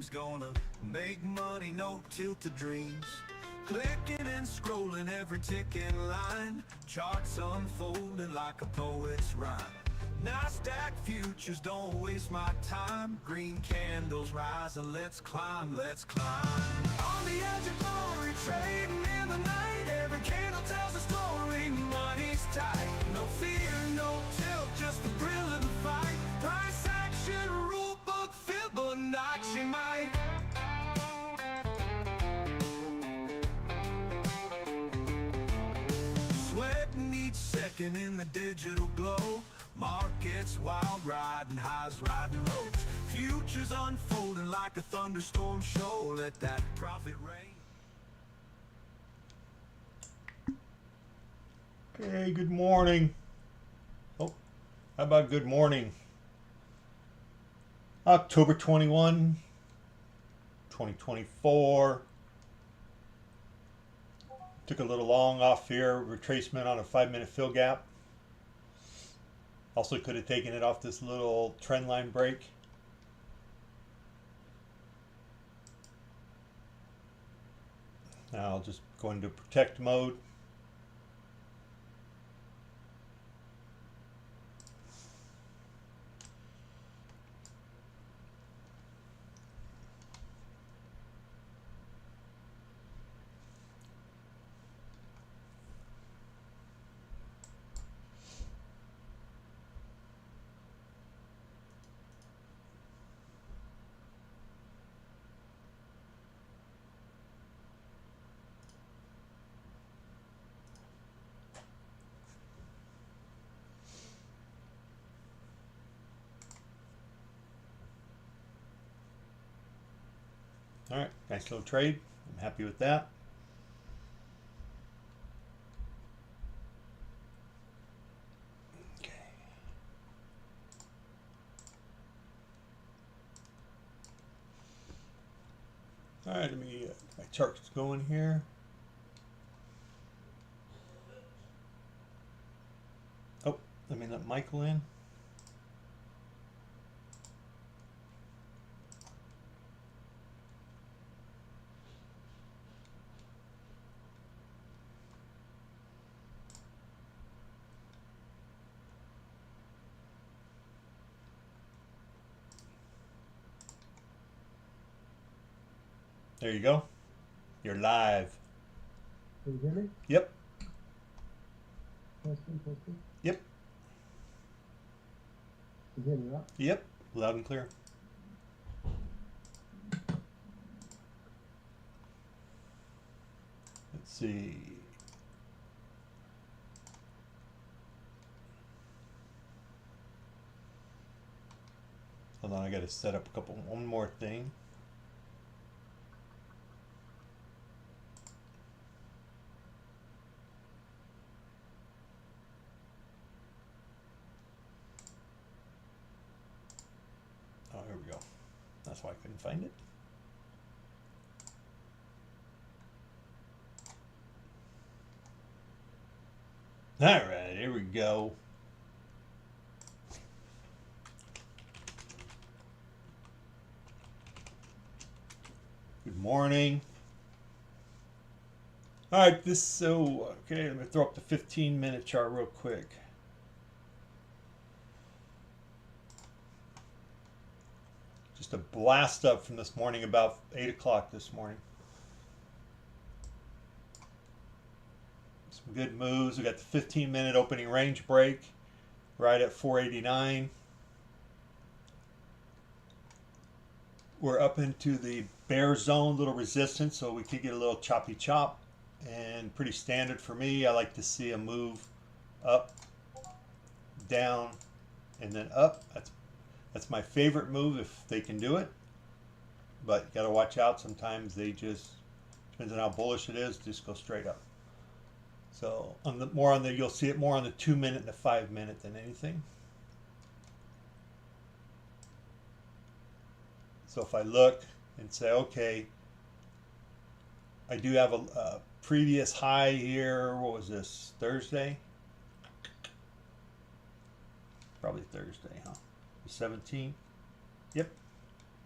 team's gonna make money, no tilted dreams. Clicking and scrolling every ticking line, charts unfolding like a poet's rhyme. NASDAQ futures, don't waste my time. Green candles rise and let's climb, let's climb. On the edge of glory, trading in the night. Every candle tells a story, money's tight. No fear, no tilt, just the thrill of the fight. Price action, rule book, Fibonacci might. Sweating each second in the digital glow. Markets wild, riding highs, riding lows. Futures unfolding like a thunderstorm show. Let that profit rain. Okay, good morning. Oh, how about good morning? October 21, 2024. Took a little long off here, retracement on a 5-minute fill gap. Also could have taken it off this little trend line break. Now I'll just go into protect mode. All right, nice little trade. I'm happy with that. Okay. All right, let me get my charts going here. Oh, let me let Michael in. There you go. You're live. Can you hear me? Yep. Testing, testing. Yep. Can you hear me, right? Yep. Loud and clear. Let's see. Hold on, I gotta set up one more thing. Oh, here we go. That's why I couldn't find it. All right, here we go. Good morning. All right, okay, let me throw up the 15-minute chart real quick. Just a blast up from this morning, about 8 o'clock this morning. Some good moves. We got the 15-minute opening range break right at 489. We're up into the bear zone, little resistance, so we could get a little choppy chop, and pretty standard for me. I like to see a move up, down, and then up. That's my favorite move if they can do it, but you got to watch out. Sometimes they just, depends on how bullish it is, just go straight up. So you'll see it more on the 2-minute and the 5-minute than anything. So if I look and say, okay, I do have a previous high here. What was this? Thursday? Probably Thursday, huh? The 17th. Yep.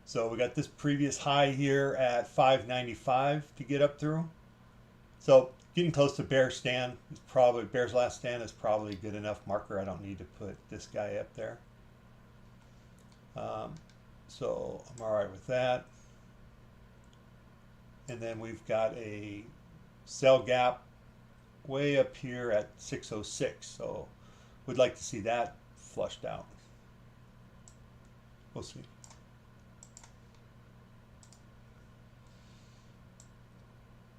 So we got this previous high here at 595 to get up through. So getting close to bear stand is probably, bear's last stand is probably a good enough marker. I don't need to put this guy up there. So I'm all right with that. And then we've got a sell gap way up here at 606. So we'd like to see that flushed out. We'll see.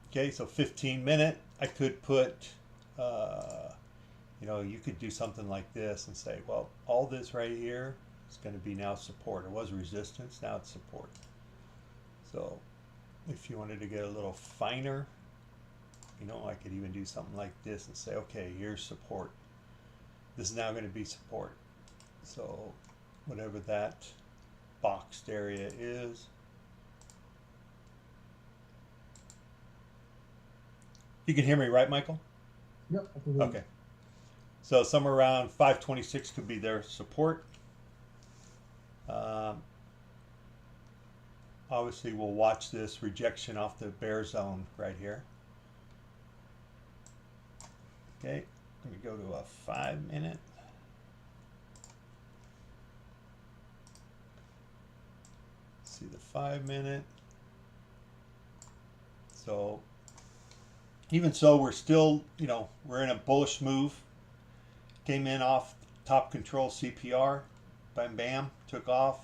Okay, so 15-minute, I could put, you could do something like this and say, well, all this right here is going to be now support. It was resistance, now it's support. So if you wanted to get a little finer, I could even do something like this and say, okay, here's support. This is now going to be support. So whatever that boxed area is. You can hear me, right, Michael? Yep, I can hear you. Okay. So somewhere around 526 could be their support. Obviously, we'll watch this rejection off the bear zone right here. Okay, let me go to a 5-minute. See the 5-minute. So even so, we're still, we're in a bullish move. Came in off top control CPR, bam, bam, took off.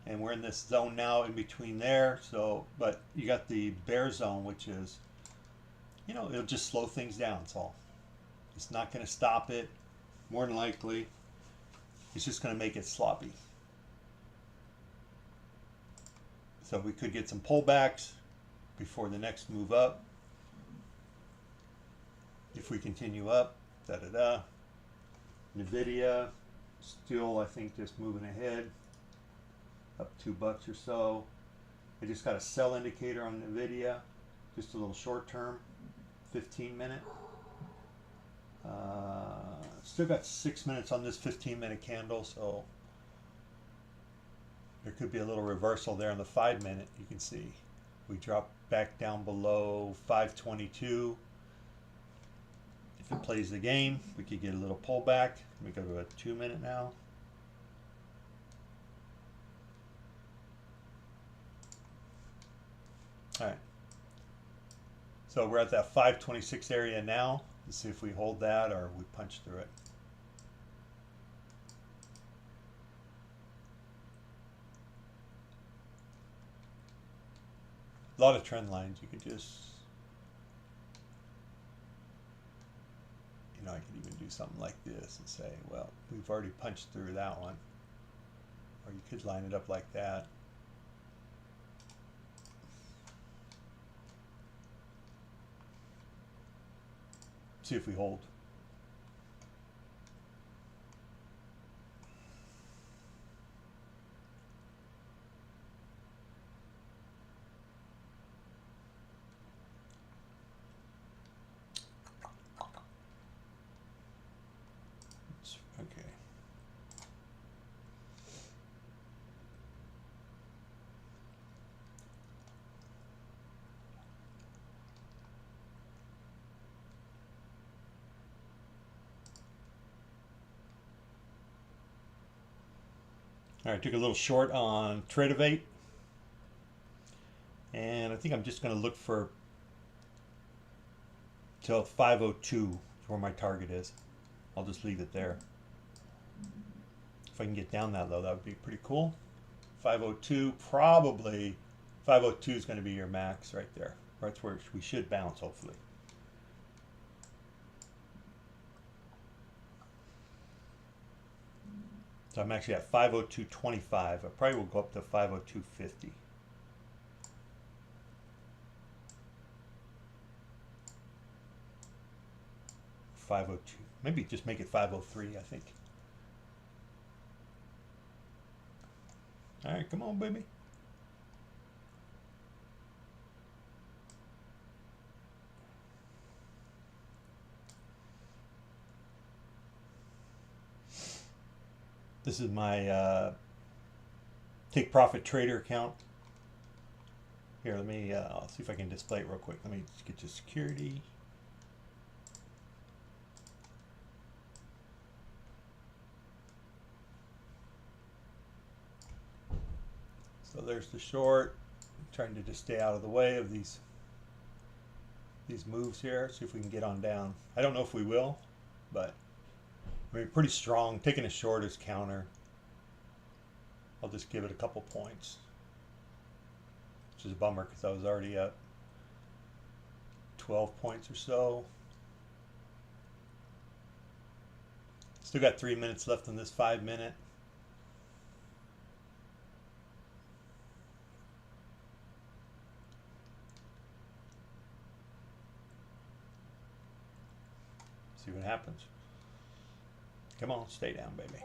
And we're in this zone now in between there. So, but you got the bear zone, which is, it'll just slow things down, it's all. It's not going to stop it. More than likely, it's just going to make it sloppy. So we could get some pullbacks before the next move up. If we continue up, da-da-da. NVIDIA, still, I think, just moving ahead. Up $2 or so. I just got a sell indicator on NVIDIA. Just a little short term, 15-minute. Still got 6 minutes on this 15-minute candle, so there could be a little reversal there on the 5-minute. You can see we drop back down below 522. If it plays the game, we could get a little pullback. Let me go to a 2-minute now. All right. So we're at that 526 area now. Let's see if we hold that or we punch through it. A lot of trend lines. You could just, I could even do something like this and say, well, we've already punched through that one. Or you could line it up like that. See if we hold. Okay. All right, took a little short on Tradevate. And I think I'm just going to look for till 502 where my target is. I'll just leave it there. If I can get down that low, that would be pretty cool. 502, probably 502 is going to be your max right there. That's where we should bounce, hopefully. So I'm actually at 502.25. I probably will go up to 502.50. .502. Maybe just make it 503, I think. All right, come on, baby. This is my take profit trader account. Here, let me I'll see if I can display it real quick. Let me just get to security. So there's the short. I'm trying to just stay out of the way of these moves here. See if we can get on down. I don't know if we will, but I mean, pretty strong. Taking a short is counter. I'll just give it a couple points, which is a bummer because I was already up 12 points or so. Still got 3 minutes left in this 5 minute. See what happens. Come on, stay down, baby.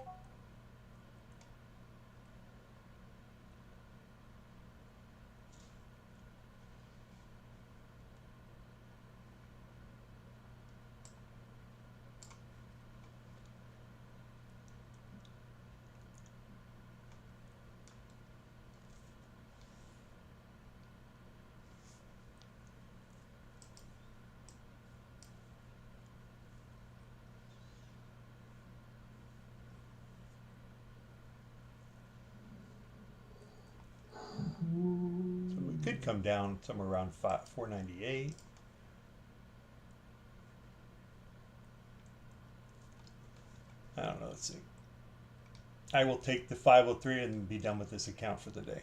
So we could come down somewhere around 498. I don't know, let's see. I will take the 503 and be done with this account for the day.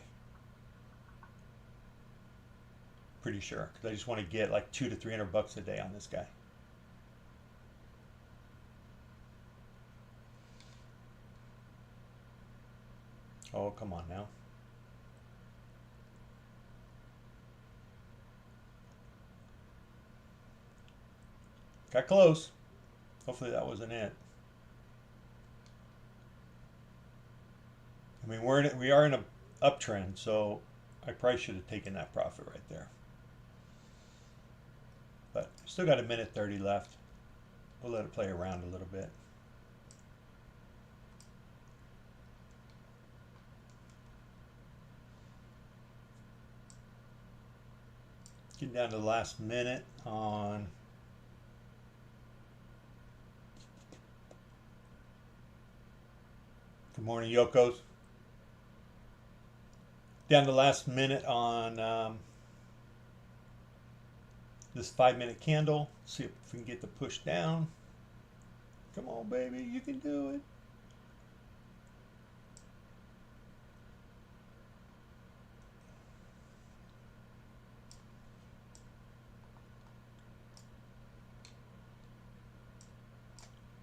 Pretty sure, because I just want to get like $200 to $300 a day on this guy. Oh, come on now. Got close. Hopefully that wasn't it. I mean, we are in a uptrend, so I probably should have taken that profit right there. But still got a minute 30 left. We'll let it play around a little bit. Getting down to the last minute on good morning, Yokos. Down to the last minute on this 5 minute candle. See if we can get the push down. Come on, baby, you can do it.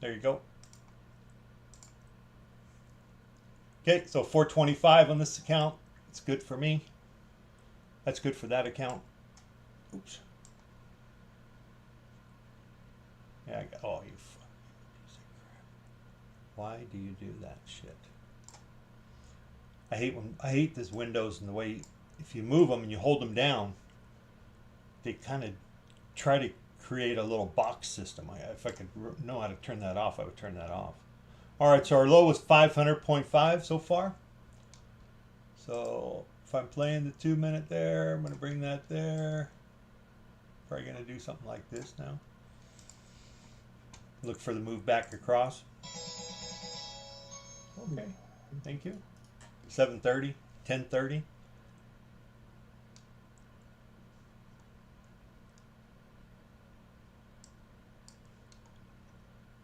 There you go. Okay, so 425 on this account. It's good for me. That's good for that account. Oops. Yeah, I got, oh, you fucking piece of crap. Why do you do that shit? I hate this windows and the way if you move them and you hold them down, they kind of try to create a little box system. If I could know how to turn that off, I would turn that off. All right, so our low was 500.5 so far. So if I'm playing the 2 minute there, I'm going to bring that there. Probably going to do something like this now. Look for the move back across. Okay, thank you. 7:30, 10:30.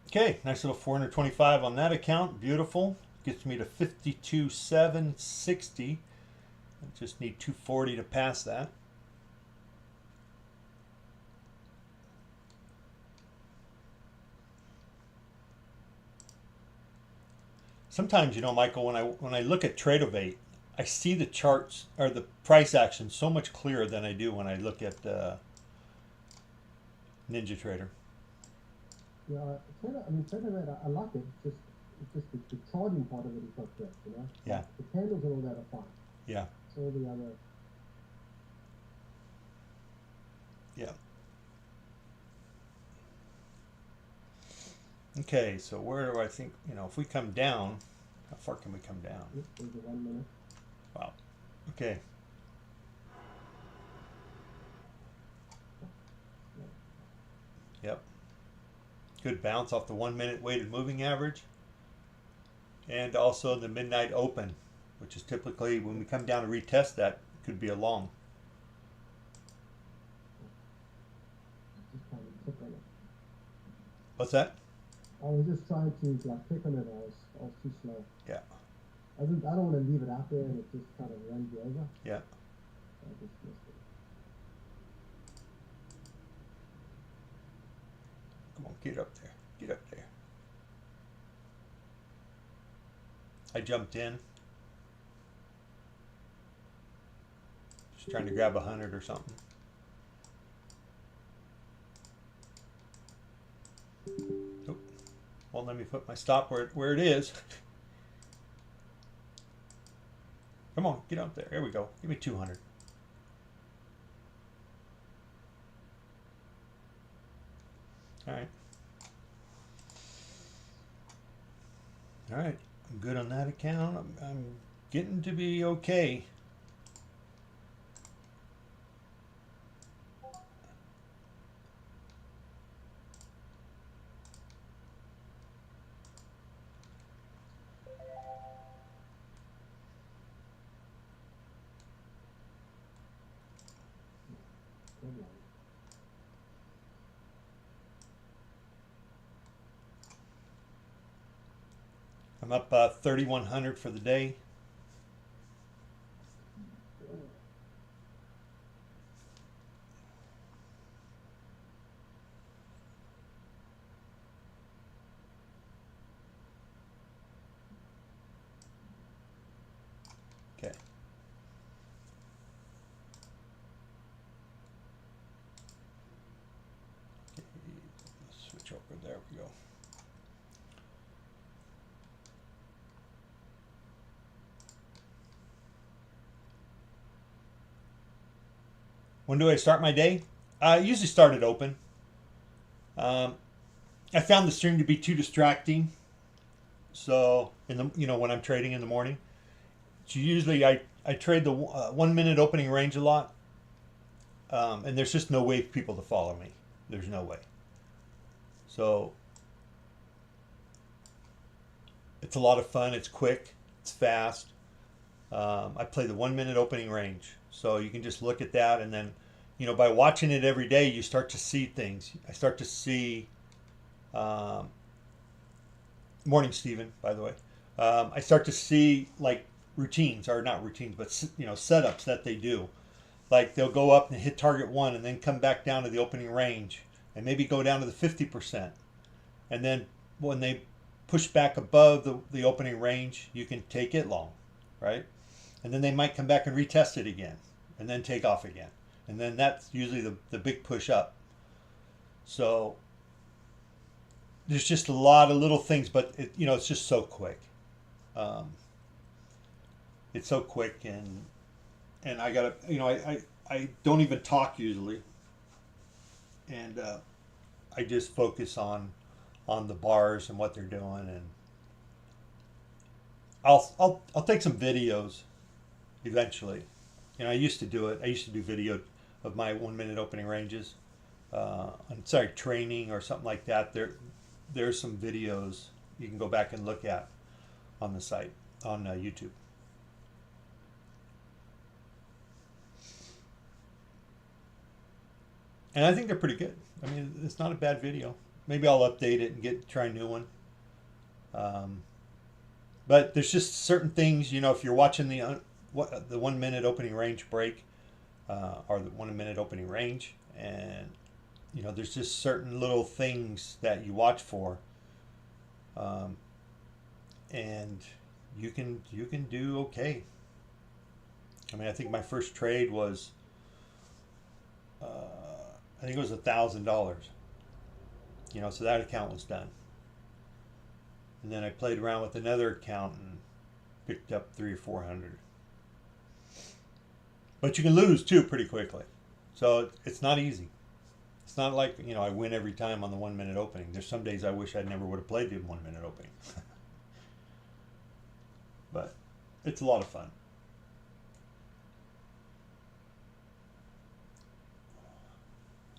Okay, nice little 425 on that account. Beautiful. Gets me to 52,760. I just need 240 to pass that. Sometimes, you know, Michael, when I look at Tradeovate, I see the charts or the price action so much clearer than I do when I look at NinjaTrader. Yeah, Trader, I like it. It's just the charging part of it is not correct, you know? Yeah. The candles and all that are fine. Yeah. It's all the other. Yeah. Okay, so where do I think, you know, if we come down, how far can we come down? There's the 1 minute. Wow. Okay. Yep. Good bounce off the 1 minute weighted moving average. And also the midnight open, which is typically when we come down to retest that, could be a long. Just trying to click on it. What's that? I was just trying to like click on it. I was too slow. Yeah. I don't want to leave it out there and it just kind of runs you over. Yeah. I just missed it. Come on, get up there. Get up there. I jumped in. Just trying to grab 100 or something. Nope. Won't let me put my stop where it is. Come on, get up there. There we go. Give me 200. All right. All right. I'm good on that account. I'm getting to be okay. Good one. I'm up 3,100 for the day. Okay. Let's switch over. There we go. When do I start my day? I usually start it open. I found the stream to be too distracting. So when I'm trading in the morning, so usually I trade the 1 minute opening range a lot, and there's just no way for people to follow me. There's no way. So it's a lot of fun. It's quick. It's fast. I play the 1 minute opening range, so you can just look at that, and then by watching it every day, you start to see things. I start to see. Morning, Stephen, by the way. I start to see like routines, or not routines, but setups that they do. Like they'll go up and hit target 1 and then come back down to the opening range and maybe go down to the 50%. And then when they push back above the opening range, you can take it long, right? And then they might come back and retest it again and then take off again. And then that's usually the big push up. So there's just a lot of little things, but it's just so quick. It's so quick, and I gotta, I don't even talk usually, and I just focus on the bars and what they're doing, and I'll take some videos eventually. I used to do it. I used to do video of my 1 minute opening ranges. Training or something like that. There's some videos you can go back and look at on the site, on YouTube. And I think they're pretty good. I mean, it's not a bad video. Maybe I'll update it and try a new one. But there's just certain things, if you're watching the 1 minute opening range break, or the 1 minute opening range, and there's just certain little things that you watch for, and you can do okay. I mean, I think my first trade was, I think it was $1,000. So that account was done, and then I played around with another account and picked up 300 or 400. But you can lose too pretty quickly, so it's not easy. It's not like, I win every time on the 1 minute opening. There's some days I wish I never would have played the 1 minute opening. But it's a lot of fun.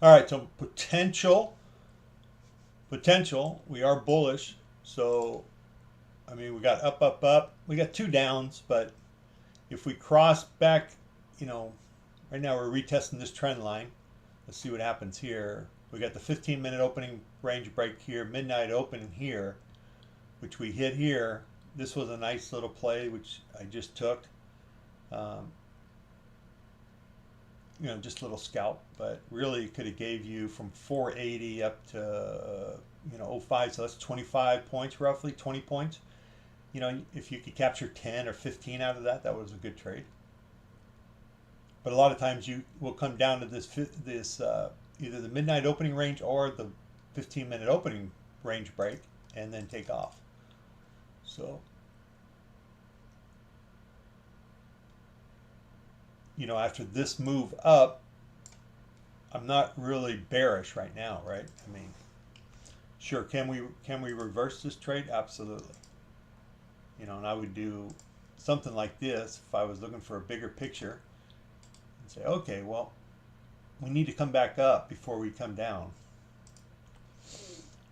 All right, so potential, we are bullish. So, I mean, we got up, up, up. We got two downs, but if we cross back, you know, right now we're retesting this trend line. Let's see what happens here. We got the 15-minute opening range break here, midnight opening here, which we hit here. This was a nice little play, which I just took. You know, just a little scalp, but really could have gave you from 480 up to, you know, 05. So that's 25 points, roughly 20 points. You know, if you could capture 10 or 15 out of that, that was a good trade. But a lot of times you will come down to this either the midnight opening range or the 15-minute opening range break and then take off. So, you know, after this move up, I'm not really bearish right now, right? I mean, sure, can we reverse this trade? Absolutely. You know, and I would do something like this if I was looking for a bigger picture and say, okay, well, we need to come back up before we come down.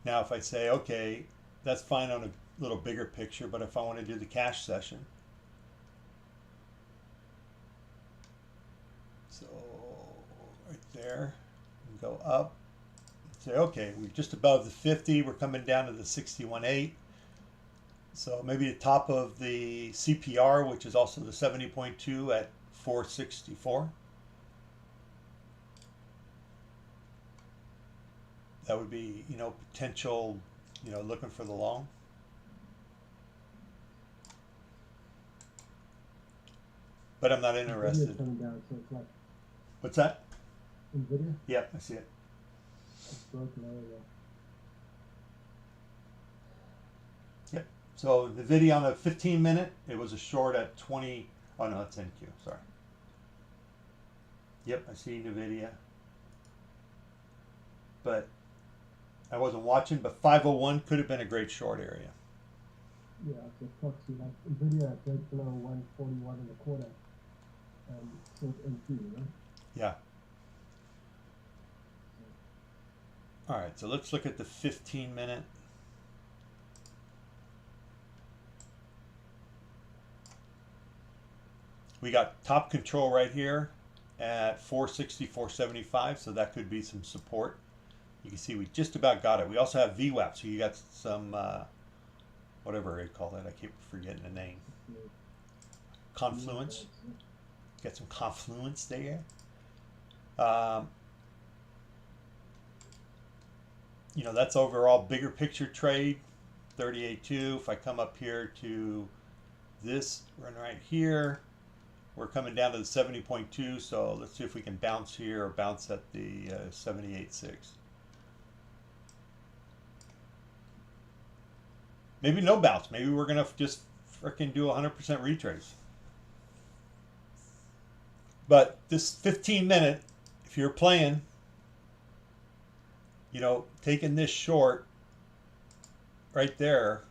Now, if I say, okay, that's fine on a little bigger picture, but if I want to do the cash session, so right there, and go up, say, okay, we're just above the 50, we're coming down to the 61.8. So maybe the top of the CPR, which is also the 70.2 at 464. That would be, you know, potential, you know, looking for the long. But I'm not interested. Nvidia's coming down, so it's like What's that? Nvidia. Yep, I see it. It's broken over. Yep. So the video on a 15-minute, it was a short at 20. Oh no, that's NQ. Sorry. Yep, I see NVIDIA. But I wasn't watching. But 501 could have been a great short area. Yeah, it's a proxy like Nvidia break below 141 and a quarter. Short NQ, right? Yeah. All right, so let's look at the 15-minute. We got top control right here at 460, 475, so that could be some support. You can see we just about got it. We also have VWAP, so you got some, whatever they call that. I keep forgetting the name. Confluence. Got some confluence there. You know, that's overall bigger picture trade, 38.2. If I come up here to this run right here, we're coming down to the 70.2. So let's see if we can bounce here or bounce at the 78.6. Maybe no bounce. Maybe we're going to just freaking do 100% retrace. But this 15-minute, if you're playing, you know, taking this short right there,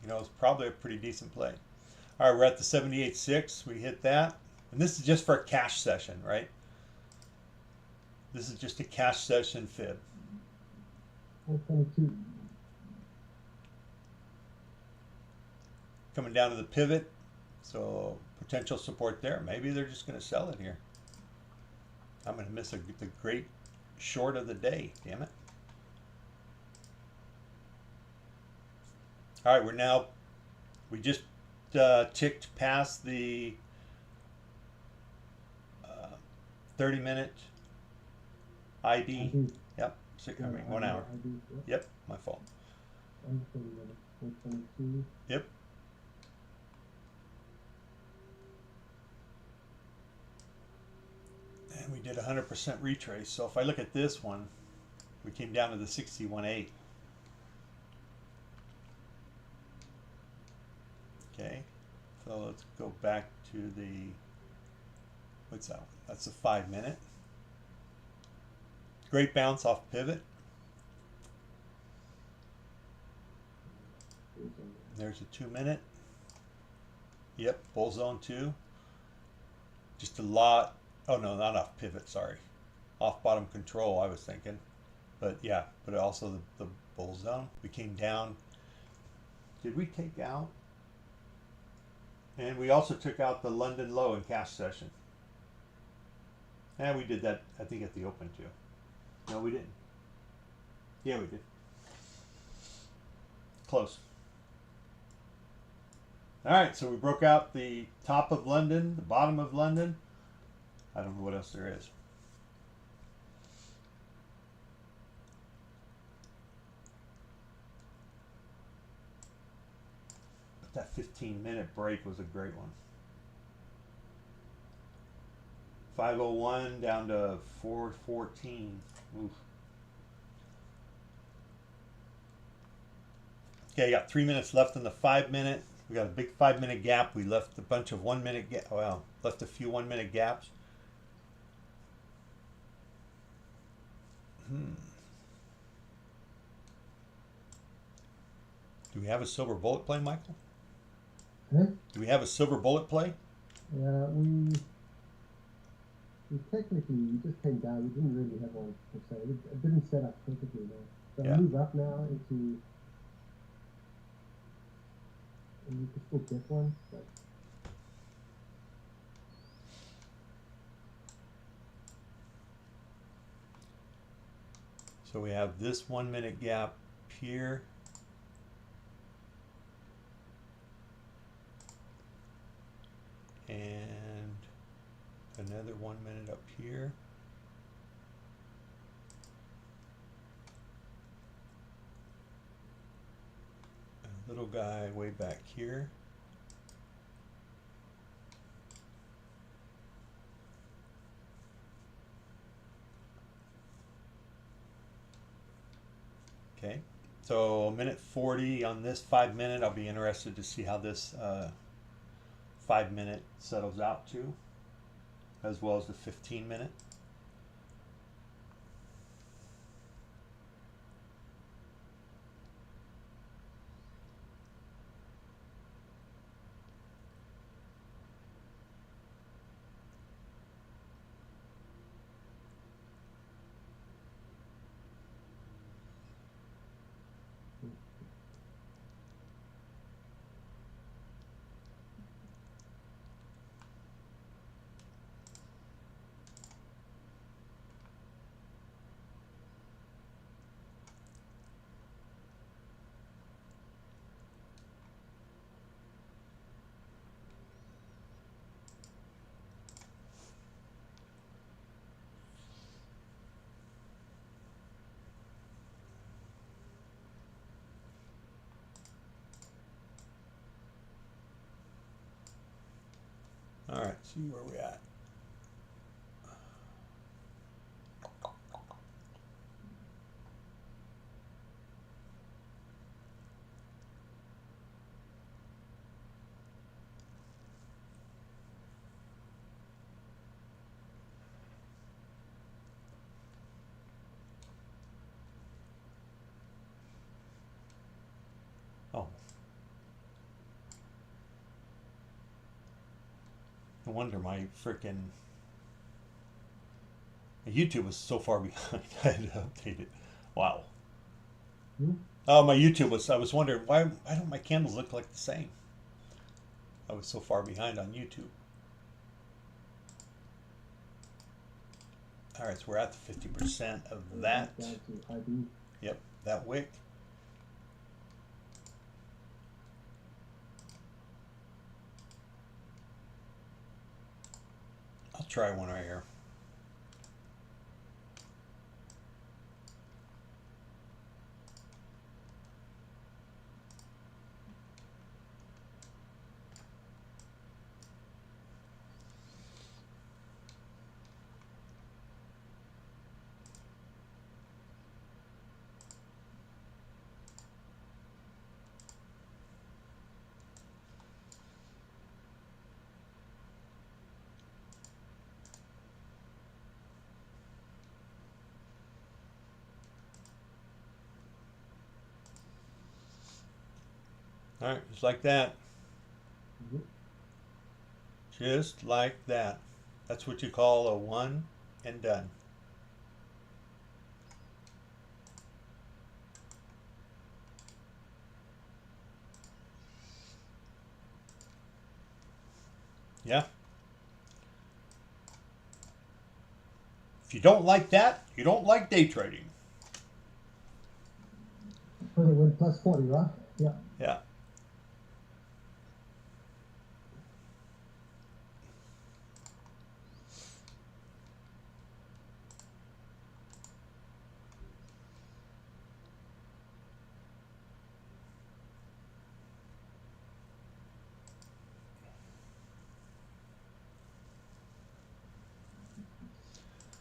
you know, it's probably a pretty decent play. All right, we're at the 78.6. We hit that. And this is just for a cash session, right? This is just a cash session fib. 422. Coming down to the pivot. So potential support there. Maybe they're just going to sell it here. I'm going to miss the great short of the day. Damn it. All right, we just ticked past the 30-minute ID. Yep, I mean 1 hour. Yep, my fault. 422. Yep. And we did 100% retrace. So if I look at this one, we came down to the 61.8. Okay, so let's go back to the, what's that one? That's the 5-minute. Great bounce off pivot. There's a 2-minute. Yep, bull zone 2. Just a lot. Oh no, not off pivot, sorry. off bottom control, I was thinking. But yeah, but also the bull zone. We came down. Did we take out? And we also took out the London low in cash session. And we did that, I think, at the open too. No, we didn't. Yeah, we did. Close. All right, so we broke out the top of London, the bottom of London. I don't know what else there is. But that 15-minute break was a great one. 501 down to 414. Oof. Okay, got 3 minutes left in the 5 minute. We got a big 5 minute gap. We left a bunch of 1 minute gap. Well, left a few 1 minute gaps. Do we have a silver bullet play, Michael? Huh? Do we have a silver bullet play? Yeah, we technically we just came down. We didn't really have one per se. It didn't set up perfectly though. So Yeah. move up now into, and you can still get one, but So we have this 1 minute gap here. And another 1 minute up here. A little guy way back here. Okay, so 1:40 on this 5 minute. I'll be interested to see how this 5 minute settles out to, as well as the 15 minute. All right, see where we're at. Oh. No wonder my frickin' YouTube was so far behind. I had to update it. Wow. Oh, my YouTube was. I was wondering why don't my candles look like the same? I was so far behind on YouTube. All right, so we're at the 50% of that. down to IB. Yep, that wick. I'll try one right here. All right, just like that. Mhm. Just like that. That's what you call a one and done. Yeah. If you don't like that, you don't like day trading. So they went plus 40, right? Yeah. Yeah.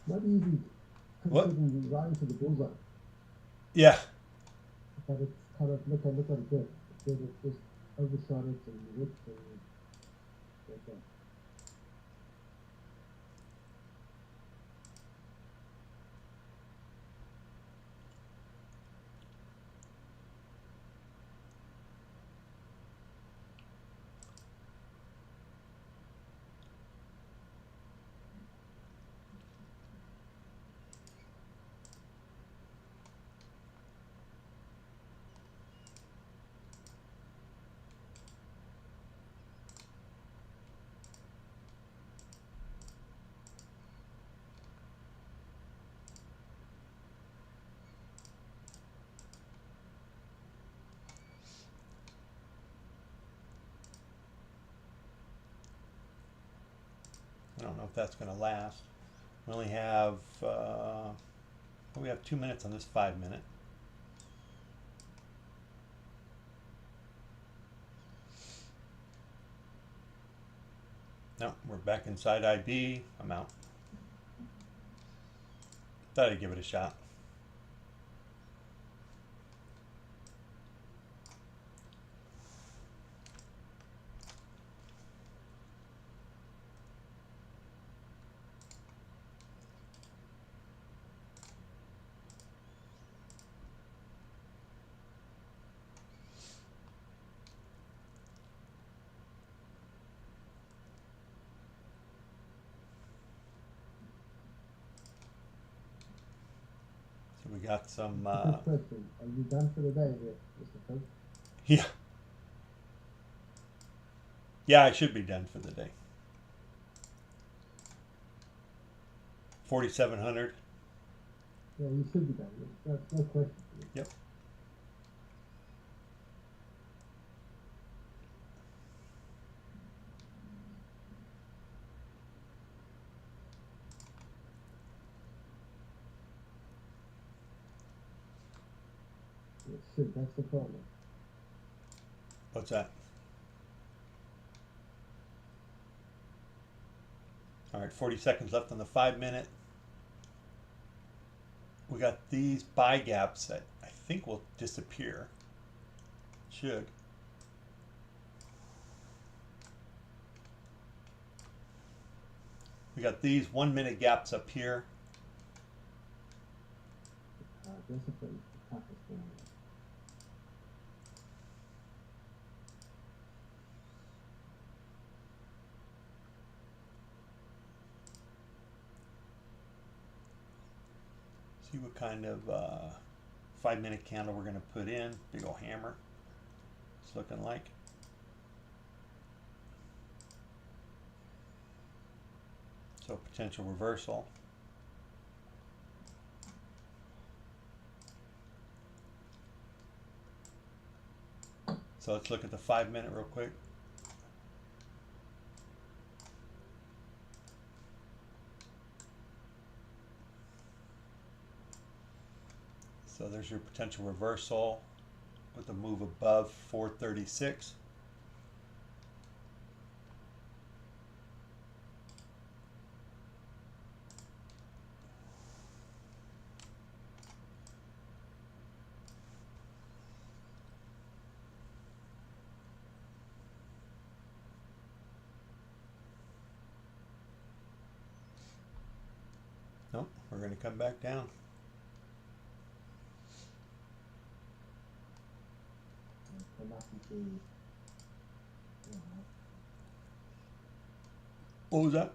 Not easy What? considering right into the bullseye. Yeah. But it's kind of, look at it good. It just overshot it and ripped and like that. I don't know if that's going to last. We only have, we have 2 minutes on this 5 minute. No, we're back inside IB. I'm out. Thought I'd give it a shot. So we got some, Good question. Are you done for the day there, Mr. Coach? yeah. Yeah, I should be done for the day. 4,700. Yeah, you should be done. That's no question. Yep. It should. That's the problem. What's that? All right, 40 seconds left on the 5 minute. We got these buy gaps that I think will disappear. Should. We got these 1 minute gaps up here. Discipline, the toughest thing. See what kind of 5 minute candle we're going to put in. Big old hammer. It's looking like. So potential reversal. So let's look at the 5 minute real quick. So there's your potential reversal with a move above 436. Nope, we're going to come back down. Come back into, What was that?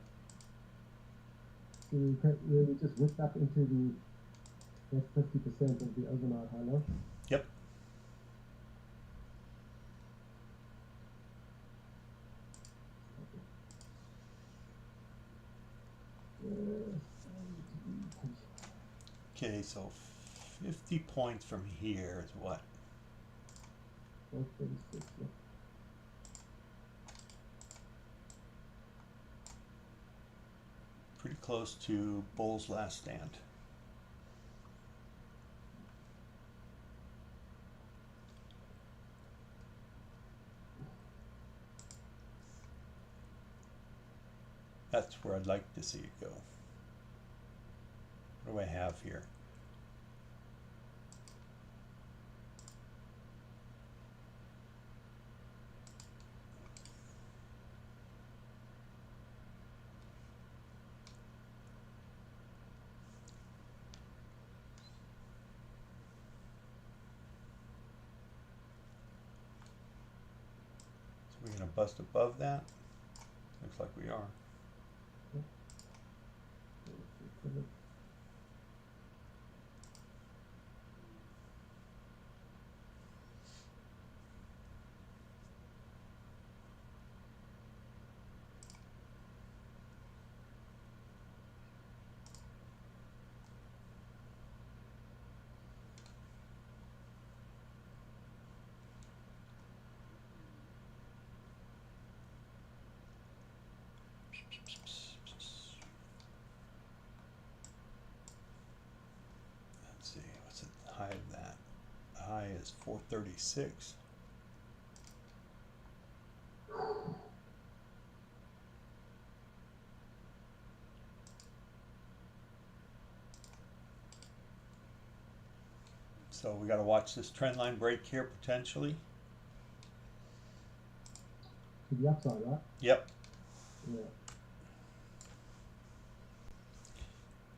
so we just whipped up into the, that's 50% of the overnight high low. Yep. Okay, so 50 points from here is what? 436, yeah. Pretty close to Bull's last stand. That's where I'd like to see it go. What do I have here? So we're going to bust above that? Looks like we are. Let's see, what's the high of that? The high is 436. So we got to watch this trend line break here potentially. To the upside, right? Yep. Yeah.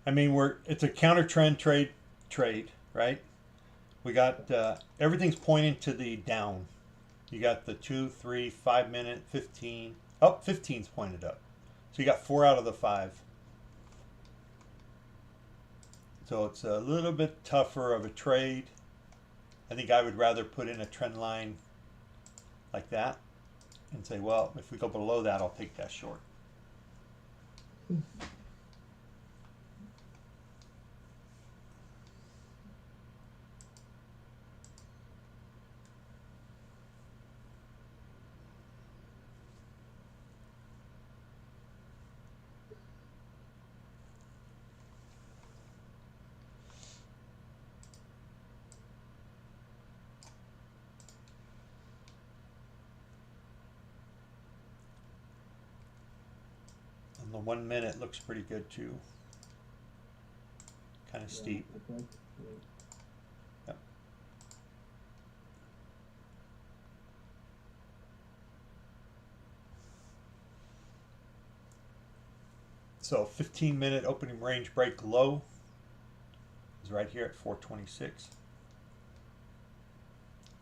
I mean, it's a counter trend trade, right? We got everything's pointing to the down. You got the 2, 3, 5 minute, 15. Oh, 15's pointed up. So you got 4 out of the 5. So it's a little bit tougher of a trade. I think I would rather put in a trend line like that and say, well, if we go below that, I'll take that short. And the 1 minute looks pretty good too. Kind of steep. Okay. Yep. So 15-minute opening range break low is right here at 426.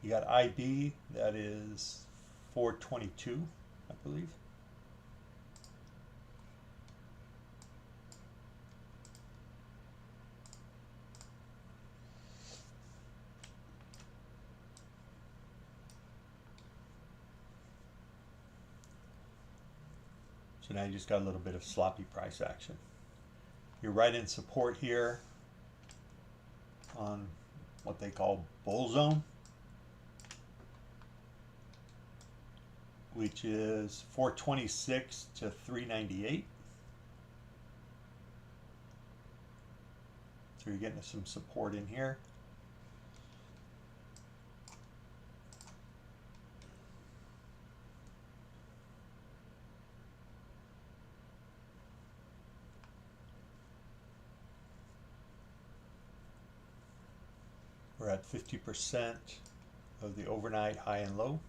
You got IB, that is 422, I believe. So now you just got a little bit of sloppy price action. You're right in support here on what they call bull zone, which is 426 to 398. So you're getting some support in here. We're at 50% of the overnight high and low.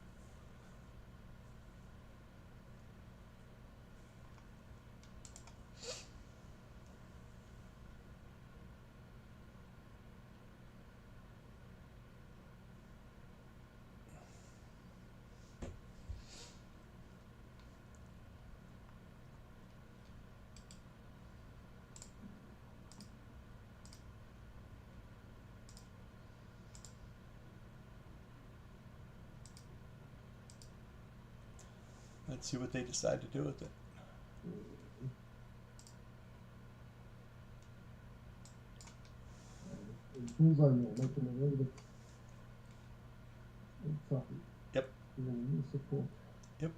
Let's see what they decide to do with it. bullseye here, making it a little bit choppy. Yep. We're going to use support. Yep.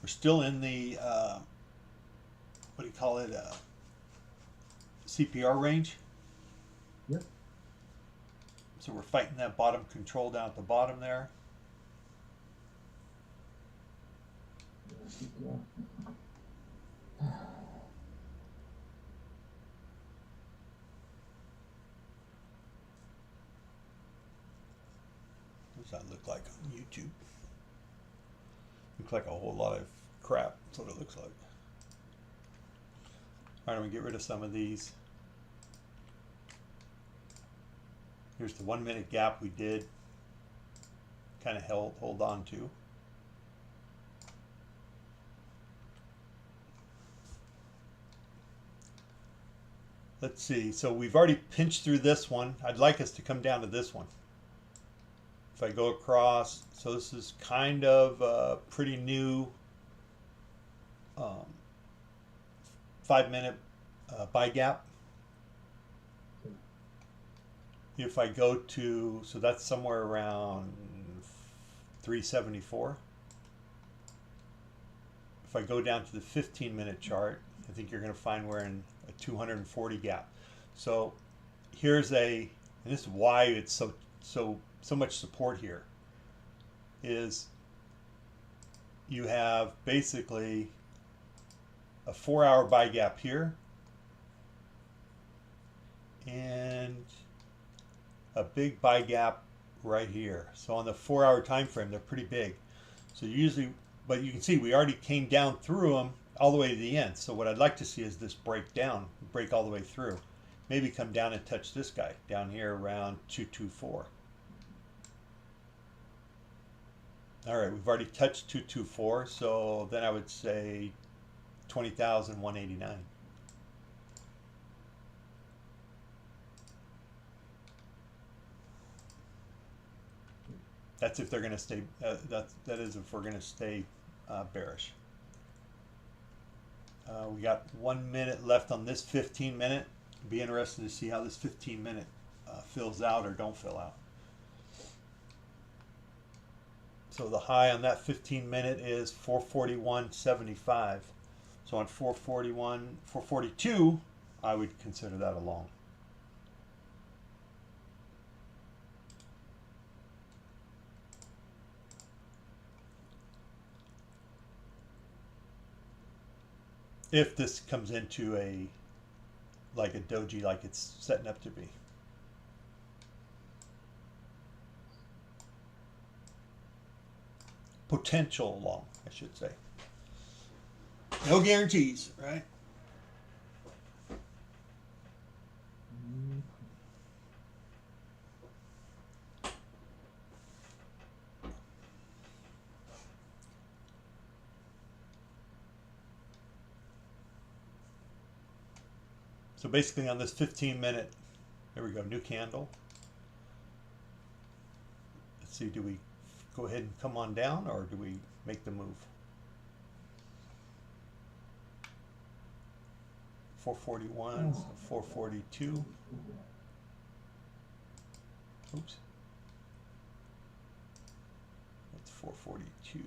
We're still in the, what do you call it, CPR range. Yep. So we're fighting that bottom control down at the bottom there. Yeah. What does that look like on YouTube? Looks like a whole lot of crap. That's what it looks like. All right, I'm gonna get rid of some of these. Here's the 1 minute gap we did kind of hold on to. Let's see, so we've already pinched through this one. I'd like us to come down to this one. If I go across, so this is kind of a pretty new 5 minute buy gap. If I go to, so that's somewhere around 374. If I go down to the 15 minute chart, I think you're going to find we're in a 240 gap. So here's and this is why it's so much support here, is you have basically a 4 hour buy gap here and a big buy gap right here. So on the 4 hour time frame, they're pretty big. So usually, but you can see we already came down through them all the way to the end. So what I'd like to see is this break all the way through. Maybe come down and touch this guy down here around 224. All right, we've already touched 224, so then I would say 20,189. That's if they're going to stay. That is if we're going to stay bearish. We got 1 minute left on this 15 minute. Be interested to see how this 15 minute fills out or don't fill out. So the high on that 15 minute is 441.75. So on 442, I would consider that a long. If this comes into like a doji like it's setting up to be. Potential long, I should say. No guarantees, right? So basically on this 15 minute, there we go, new candle. Let's see, do we go ahead and come on down or do we make the move? 441, 442. Oops. That's 442.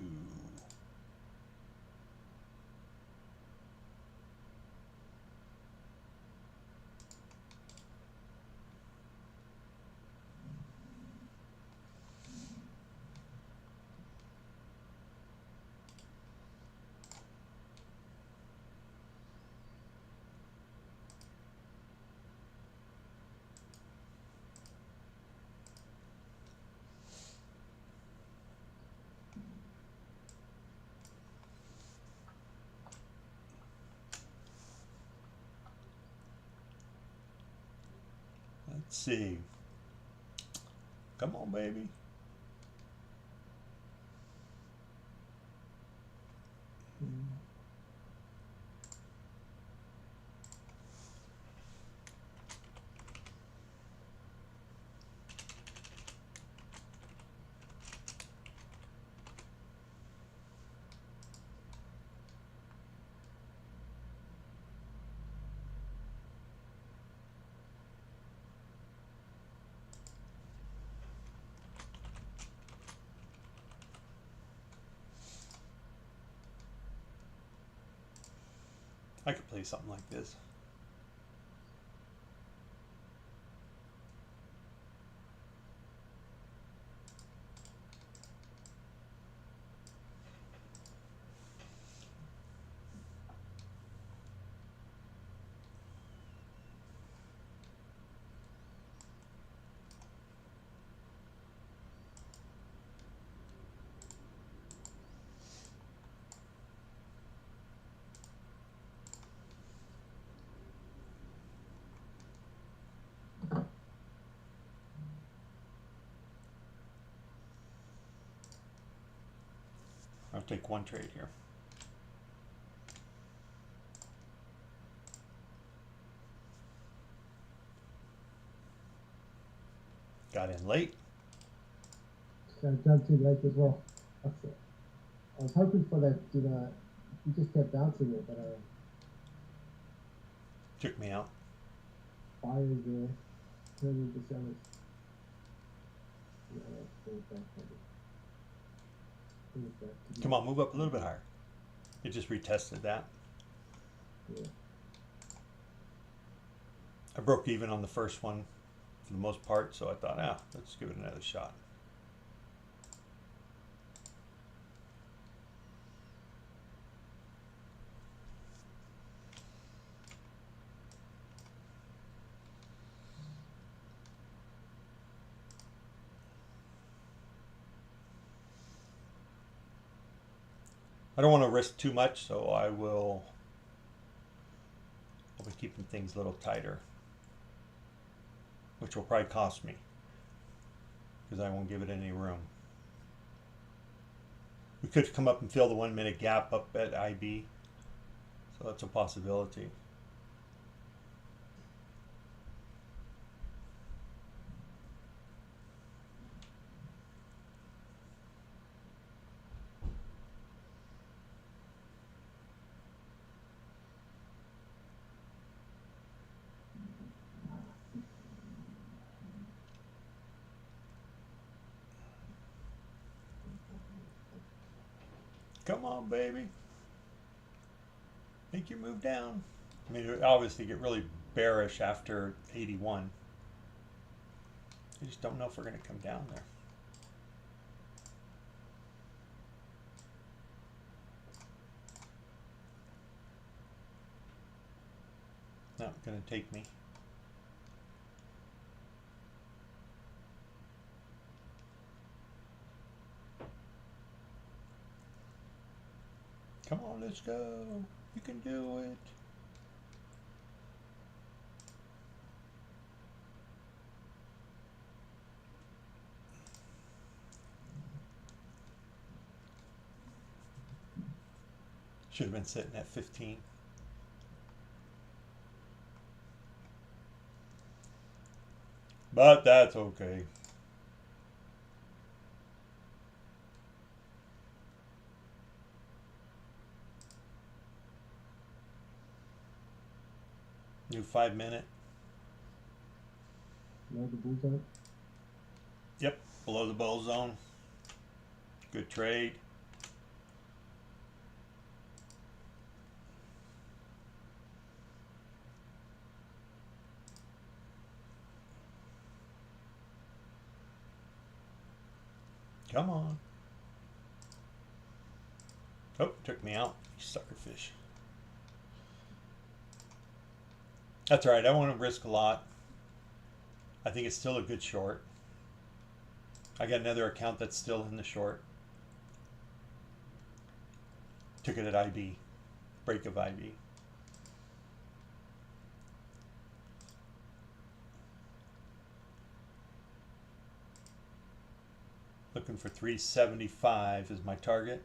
Let's see. Come on, baby. I could play something like this. I'll take one trade here. Got in late. So I jumped in late as well. I was hoping for that, you know, he just kept bouncing it, but Took me out. buyers there turning into sellers. Yeah, that's back. Come on, move up a little bit higher. It just retested that. Yeah. I broke even on the first one for the most part, so I thought, let's give it another shot. I don't want to risk too much, so I'll be keeping things a little tighter, which will probably cost me because I won't give it any room. We could come up and fill the 1 minute gap up at IB, so that's a possibility. Come on, baby. Make your move down. I mean, it obviously get really bearish after 81. I just don't know if we're going to come down there. Not going to take me. Come on, let's go. You can do it. Should have been sitting at 15. But that's okay. New 5 minute. Below the bullseye. Yep, below the bull zone. Good trade. Come on. Oh, took me out. You suckerfish. That's all right. I don't want to risk a lot. I think it's still a good short. I got another account that's still in the short. Took it at IB. Break of IB. Looking for 375 is my target.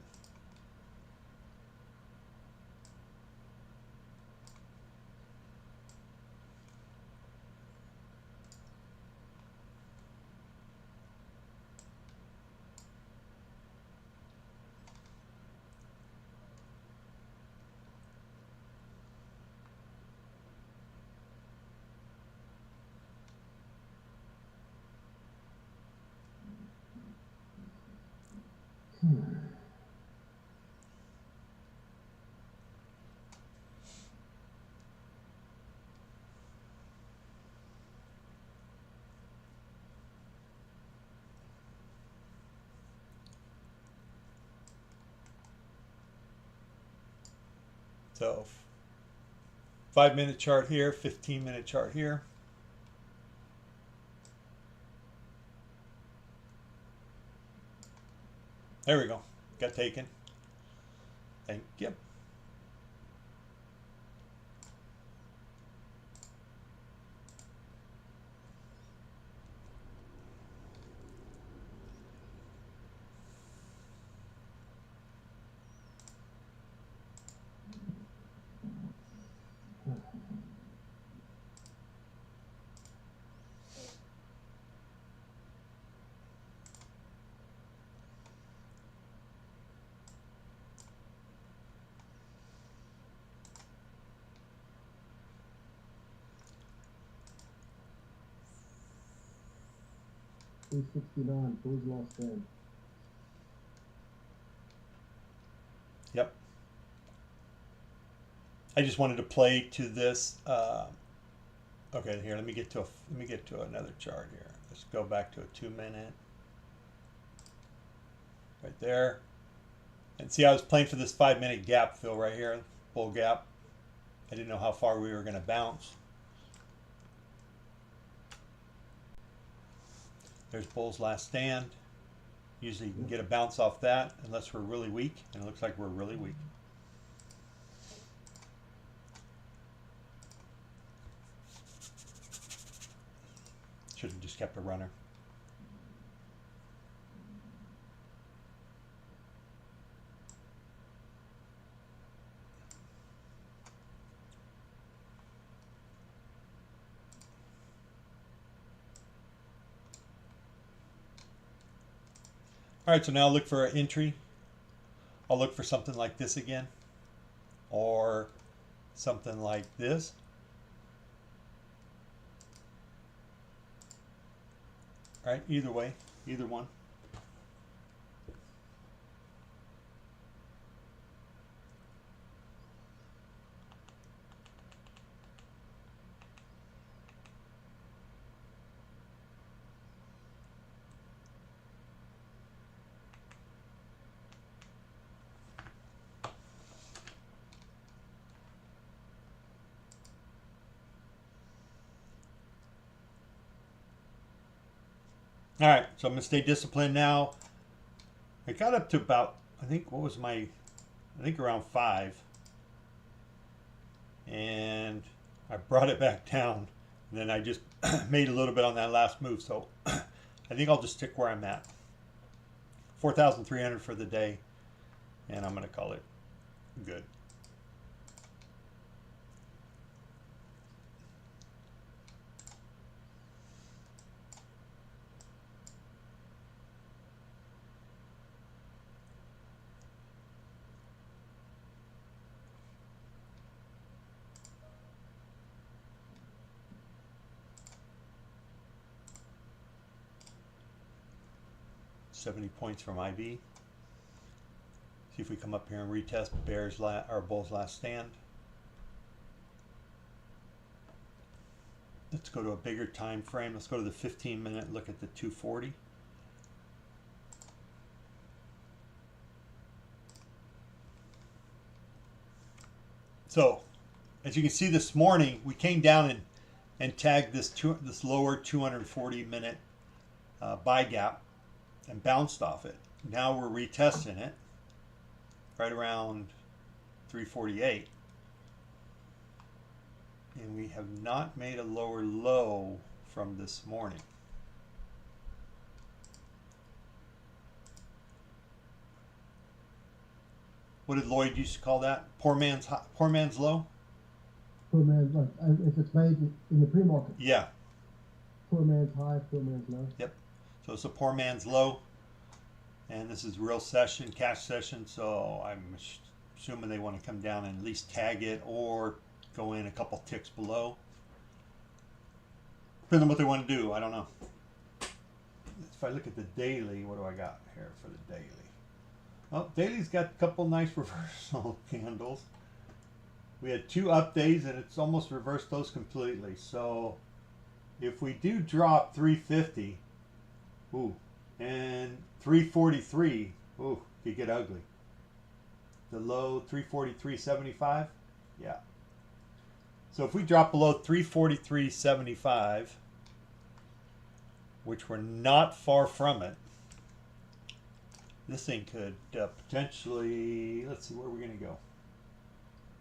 So 5-minute chart here, 15-minute chart here. There we go. Got taken. Thank you. $369. Those last stand. Yep. I just wanted to play to this. Okay, here. Let me get to another chart here. Let's go back to a 2-minute. Right there. And see, I was playing for this 5-minute gap fill right here, bull gap. I didn't know how far we were going to bounce. There's bull's last stand. Usually you can get a bounce off that unless we're really weak, and it looks like we're really weak. Should have just kept a runner. All right, so now I'll look for an entry. I'll look for something like this again, or something like this. All right, either way, either one. All right, so I'm gonna stay disciplined now. I got up to about, I think around 5, and I brought it back down, and then I just made a little bit on that last move. So I think I'll just stick where I'm at. 4,300 for the day, and I'm gonna call it good. $70 points from IB. See if we come up here and retest bull's last stand. Let's go to a bigger time frame. Let's go to the 15-minute. Look at the 240. So, as you can see, this morning we came down and tagged this lower 240-minute buy gap and bounced off it. Now we're retesting it right around 348, and we have not made a lower low from this morning. What did Lloyd used to call that? Poor man's low? Poor man's, if it's made in the pre-market. Yeah. Poor man's high, poor man's low. Yep. So it's a poor man's low, and this is real session, cash session, so I'm assuming they want to come down and at least tag it or go in a couple ticks below. Depending on what they want to do, I don't know. If I look at the daily, what do I got here for the daily? Well, daily's got a couple nice reversal candles. We had 2 up days, and it's almost reversed those completely. So if we do drop 350, ooh, and 343, ooh, could get ugly. The low 343.75, Yeah. So if we drop below 343.75, which we're not far from it, this thing could potentially, let's see, where are we going to go?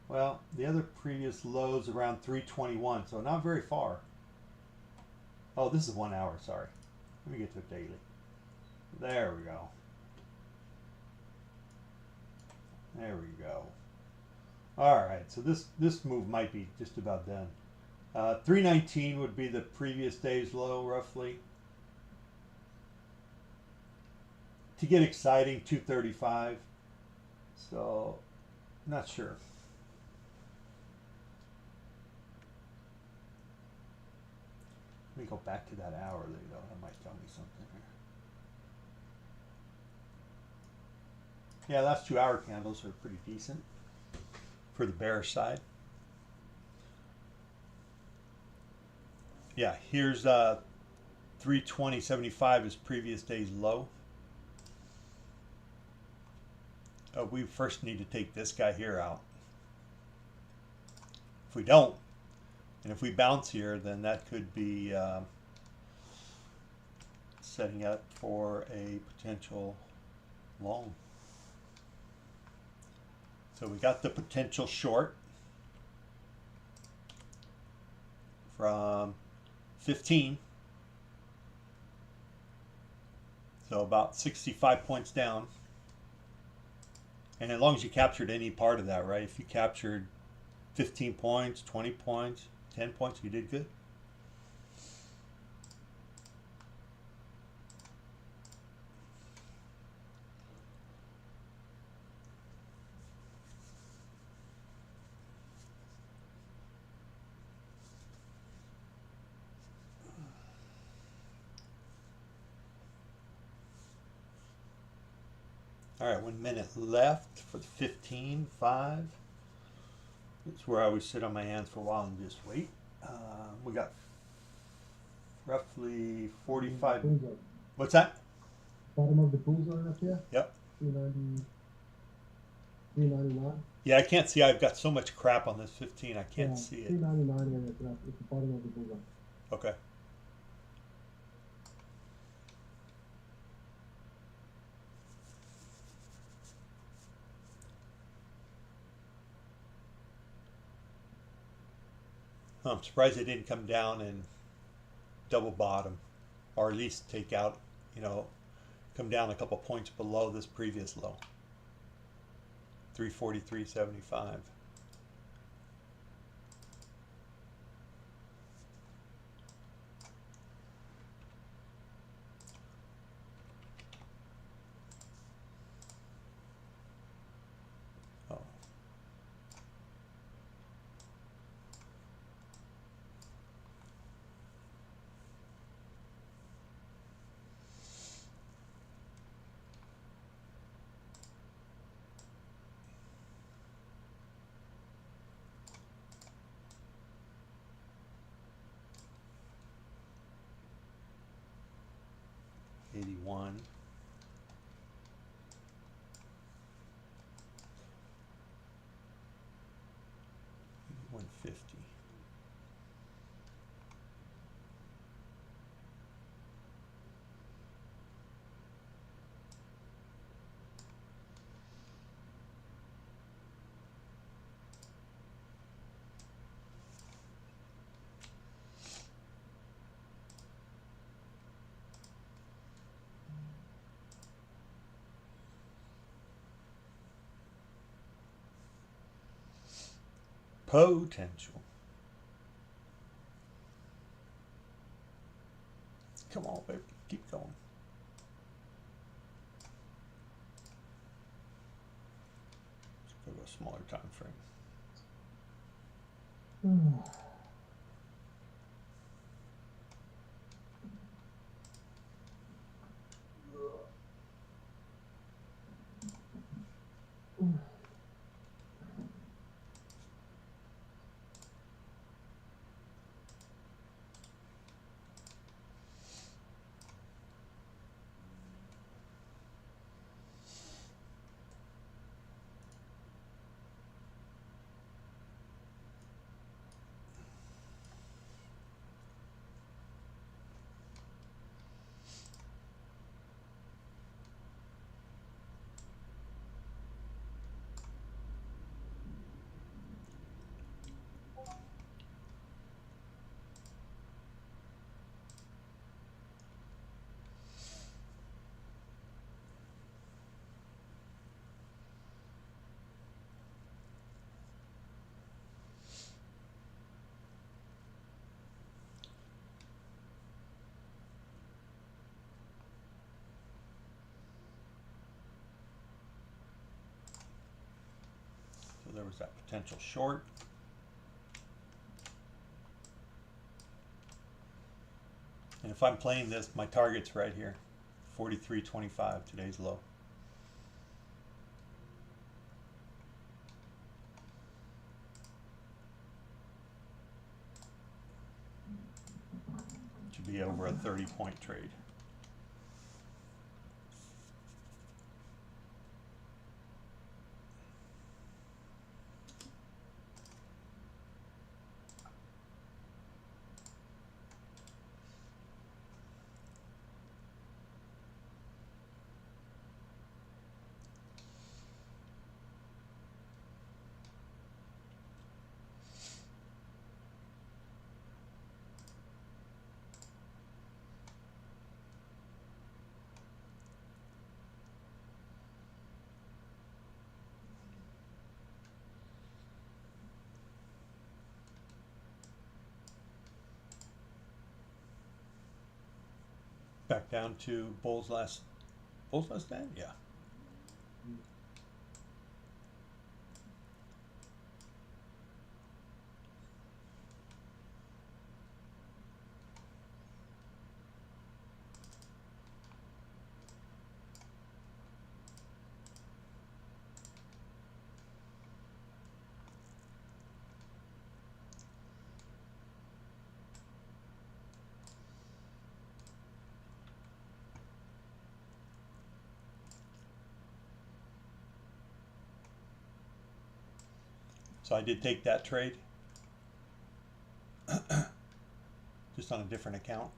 Well, the other previous lows around 321, so not very far. Oh, this is 1 hour, sorry. Let me get to daily. There we go. There we go. All right, so this move might be just about done. 319 would be the previous day's low, roughly. To get exciting, 235. So, not sure. Let me go back to that hourly, though. That might tell me something here. Yeah, last 2 hour candles are pretty decent for the bearish side. Yeah, here's 320.75 is previous day's low. We first need to take this guy here out. If we don't, and if we bounce here, then that could be setting up for a potential long. So we got the potential short from 15. So about 65 points down. And as long as you captured any part of that, right? If you captured 15 points, 20 points, 10 points, you did good. All right, 1 minute left for the 15, 5. It's where I always sit on my hands for a while and just wait. We got roughly 45. Bullseye. What's that? Bottom of the bullseye up here. Yep. 390, 399. Yeah, I can't see. I've got so much crap on this 15. I can't see it. 399 area. It's the bottom of the bullseye. Okay. I'm surprised it didn't come down and double bottom, or at least take out, come down a couple points below this previous low. 343.75. Oh. $81. 150. Potential. Come on, baby. Keep going. Let's go to a smaller time frame. there was that potential short. And if I'm playing this, my target's right here, 43.25, today's low. Should be over a 30-point trade. Back down to Bull's last stand? Yeah. So I did take that trade, just on a different account.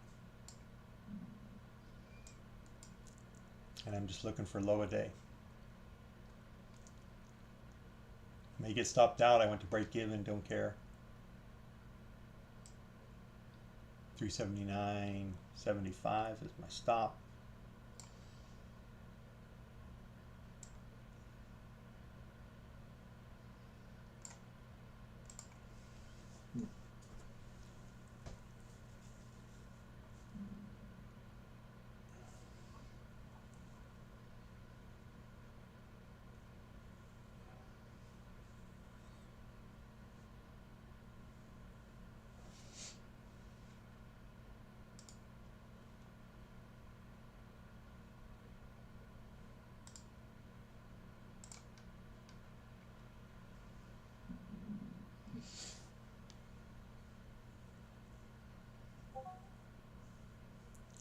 And I'm just looking for low a day. May get stopped out. I went to break even, don't care. 379.75 is my stop.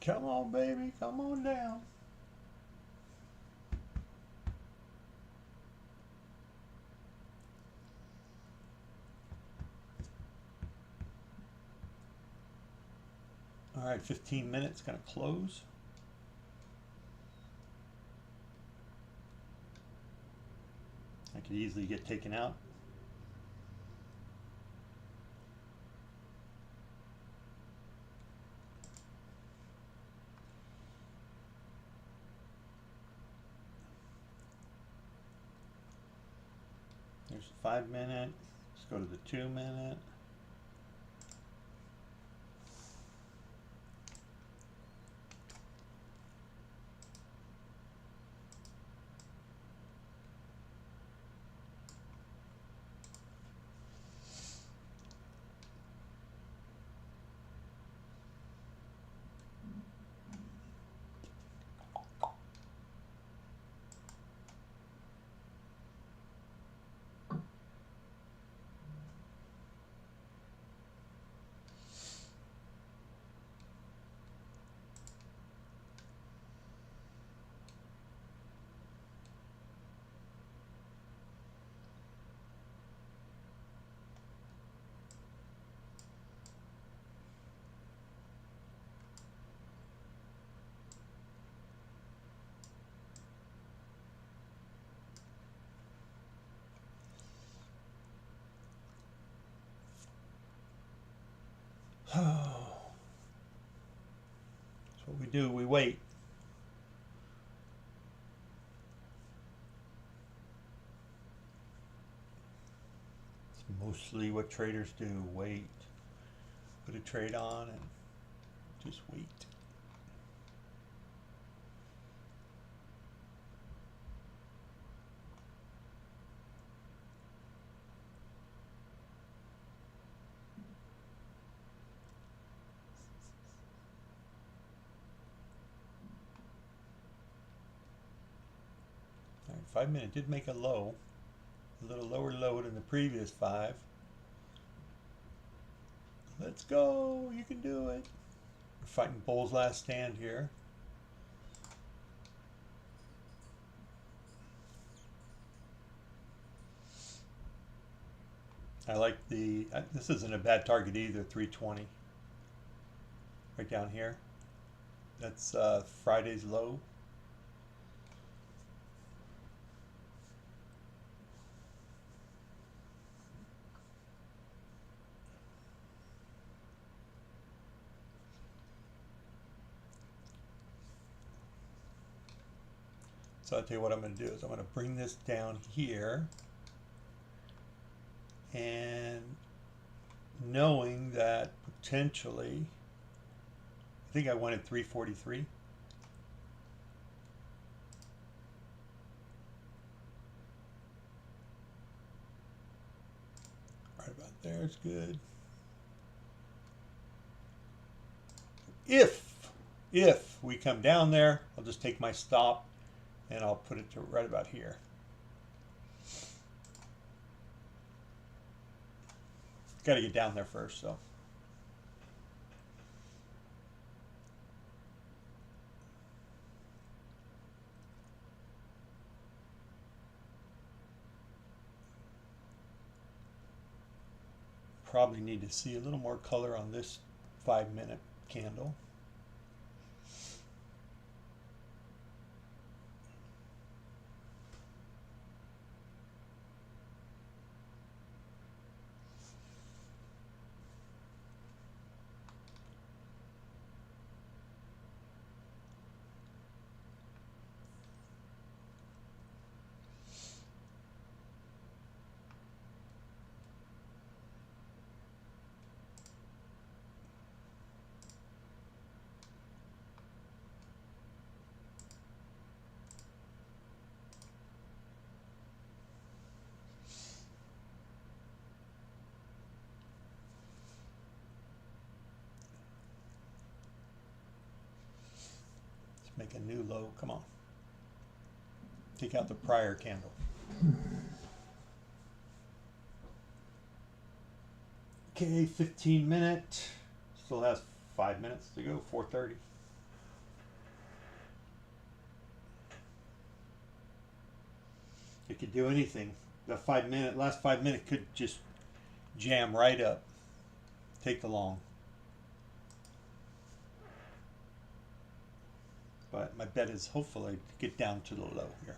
Come on, baby, come on down. All right, 15 minutes, gonna close. I could easily get taken out. There's the 5 minute. Let's go to the 2 minute. That's what we do, we wait. It's mostly what traders do, wait. Put a trade on and just wait. 5 minute did make a low, a little lower low than the previous 5. Let's go, you can do it. We're fighting bull's last stand here. I like the, this isn't a bad target either, 320. Right down here. That's Friday's low. So I'll tell you what I'm going to do is I'm going to bring this down here, and knowing that potentially, I think I wanted 343. Right about there is good. If we come down there, I'll just take my stop and I'll put it to right about here. Got to get down there first, so. Probably need to see a little more color on this 5 minute candle. Make a new low. Come on. Take out the prior candle. Okay, 15 minute. Still has 5 minutes to go. 4:30. It could do anything. The last 5 minute could just jam right up. Take the long. But my bet is hopefully to get down to the low here.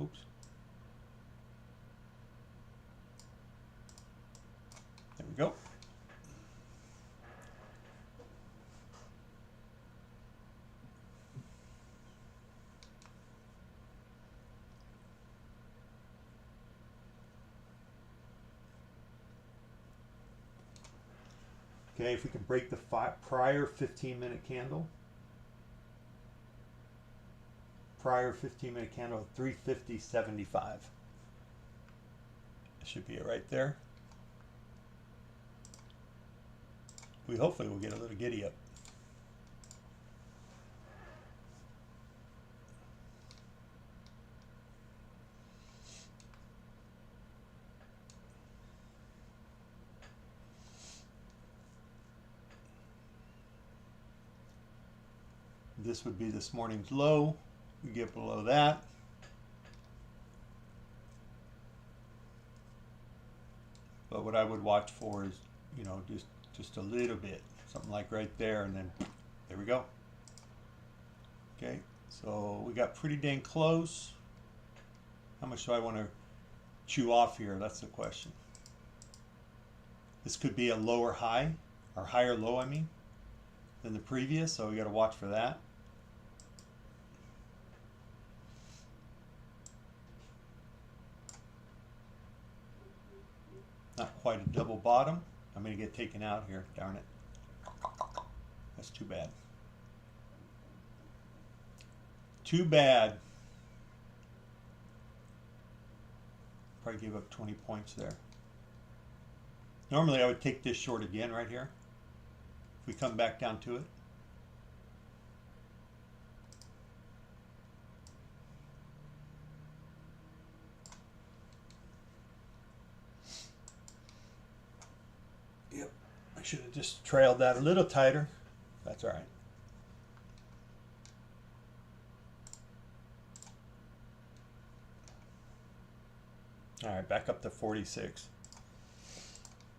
Oops. There we go. Okay, if we can break the prior 15-minute candle. Prior 15-minute candle at 350.75. That should be it right there. We hopefully will get a little giddy up. This would be this morning's low. We get below that. But what I would watch for is, you know, just a little bit, something like right there, and then there we go. Okay, so we got pretty dang close. How much do I want to chew off here? That's the question. This could be a lower high, or higher low, I mean, than the previous, so we got to watch for that. Not quite a double bottom. I'm going to get taken out here, darn it. That's too bad. Too bad. Probably gave up 20 points there. Normally I would take this short again right here. If we come back down to it. should have just trailed that a little tighter. That's all right. All right, back up to 46.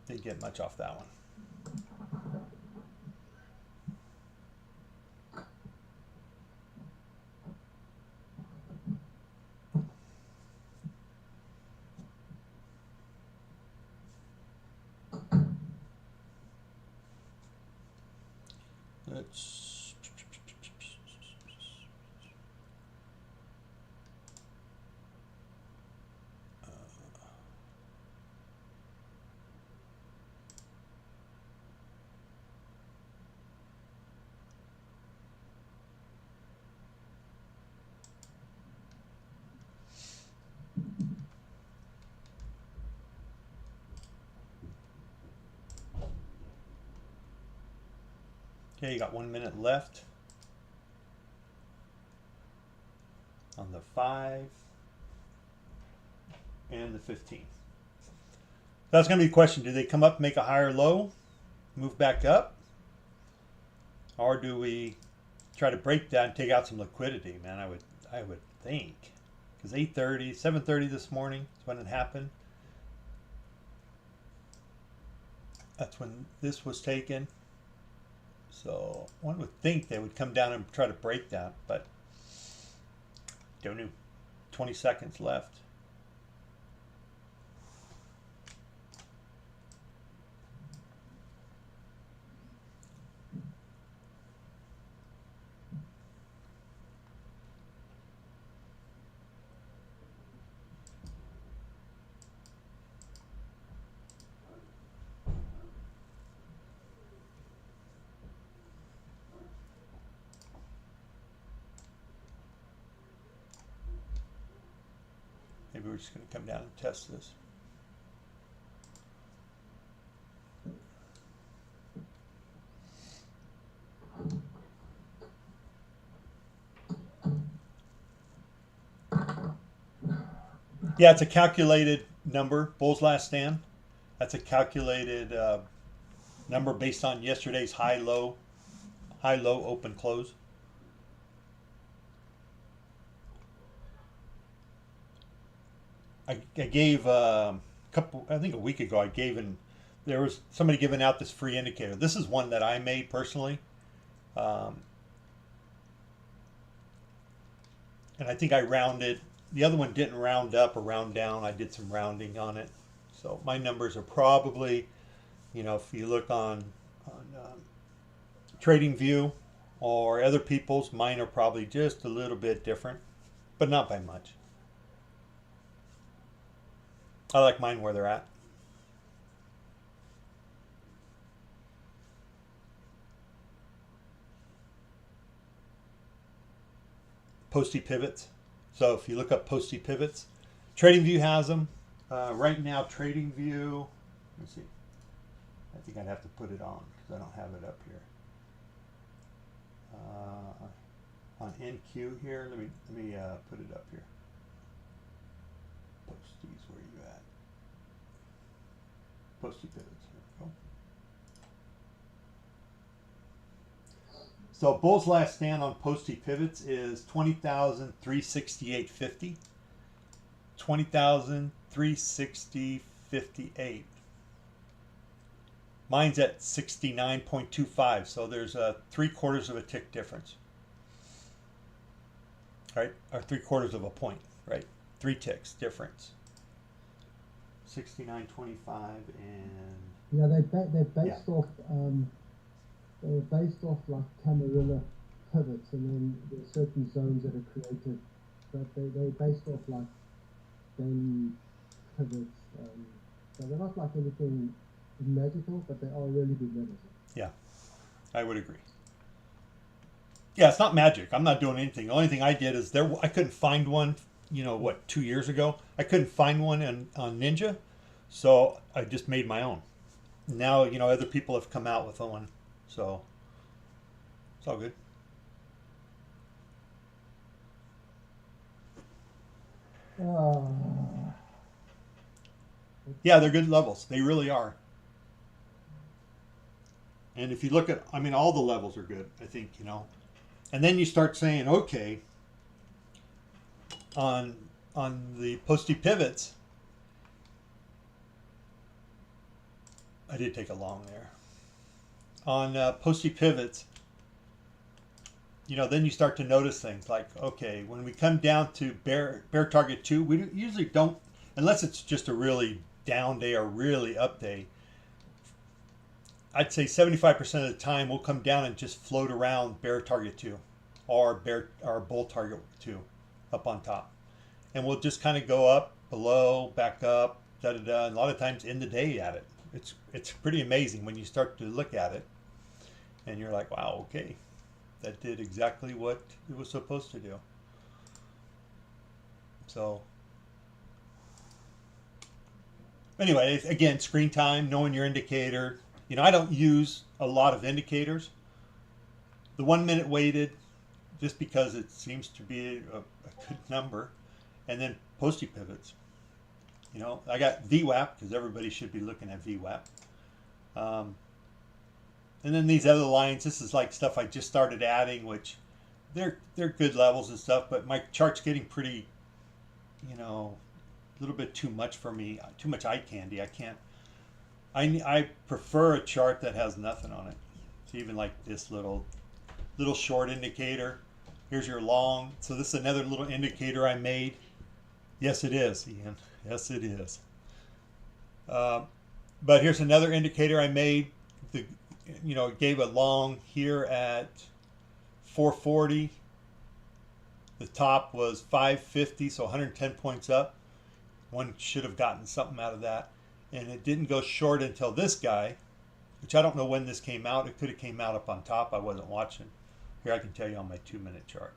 Didn't get much off that one. Let's okay, you got 1 minute left on the 5 and the 15. That's going to be the question. Do they come up, make a higher low, move back up? Or do we try to break that and take out some liquidity? Man, I would think. Because 8:30, 7:30 this morning is when it happened. That's when this was taken. So one would think they would come down and try to break that, but don't know. 20 seconds left. Maybe we're just going to come down and test this. Yeah, it's a calculated number, bull's last stand. That's a calculated number based on yesterday's high, low, open, close. I gave a week ago, there was somebody giving out this free indicator. This is one that I made personally. And I think I rounded. The other one didn't round up or round down. I did some rounding on it. So my numbers are probably, if you look on TradingView or other people's, mine are probably just a little bit different, but not by much. I like mine where they're at. Posty pivots. So if you look up posty pivots, TradingView has them. Right now, TradingView, let me see. I think I'd have to put it on because I don't have it up here. On NQ here, let me put it up here. Posties, where are you at? Posty pivots, here we go. So bull's last stand on posty pivots is 20,368.50. 20,360.58. Mine's at 69.25, so there's a 3/4 of a tick difference. Right? Or 3/4 of a point, right? 3 ticks difference. 69.25 and yeah, they're based off like Camarilla pivots, and then there's certain zones that are created, but they're based off like daily pivots. So they're not like anything magical, but they are really good levels. yeah, I would agree. Yeah, it's not magic. I'm not doing anything. The only thing I did is I couldn't find one. 2 years ago, I couldn't find one on Ninja, so I just made my own. Now other people have come out with one, so it's all good. Yeah, they're good levels. They really are. And if you look at, I mean, all the levels are good, I think, you know. And then you start saying, okay, on the posty pivots, I did take a long there. On posty pivots, you know, then you start to notice things like, okay, when we come down to bear target 2, we usually don't, unless it's just a really down day or really up day. I'd say 75% of the time we'll come down and just float around bear target 2 or bull target 2 up on top. And we'll just kind of go up, below, back up, da da da. And a lot of times end the day at it. It's pretty amazing when you start to look at it and you're like, wow, okay, that did exactly what it was supposed to do. So anyway, again, screen time, knowing your indicator. You know, I don't use a lot of indicators. The 1 minute weighted, just because it seems to be a good number. And then posty pivots. You know, I got VWAP, because everybody should be looking at VWAP. And then these other lines, this is like stuff I just started adding, which they're good levels and stuff, but my chart's getting pretty, you know, a little bit too much for me, too much eye candy. I can't, I prefer a chart that has nothing on it. So even like this little short indicator. Here's your long. So this is another little indicator I made. Yes, it is, Ian. Yes, it is. But here's another indicator I made. You know, it gave a long here at 440. The top was 550, so 110 points up. One should have gotten something out of that. And it didn't go short until this guy, which I don't know when this came out. It could have came out up on top. I wasn't watching. Here I can tell you on my 2 minute chart.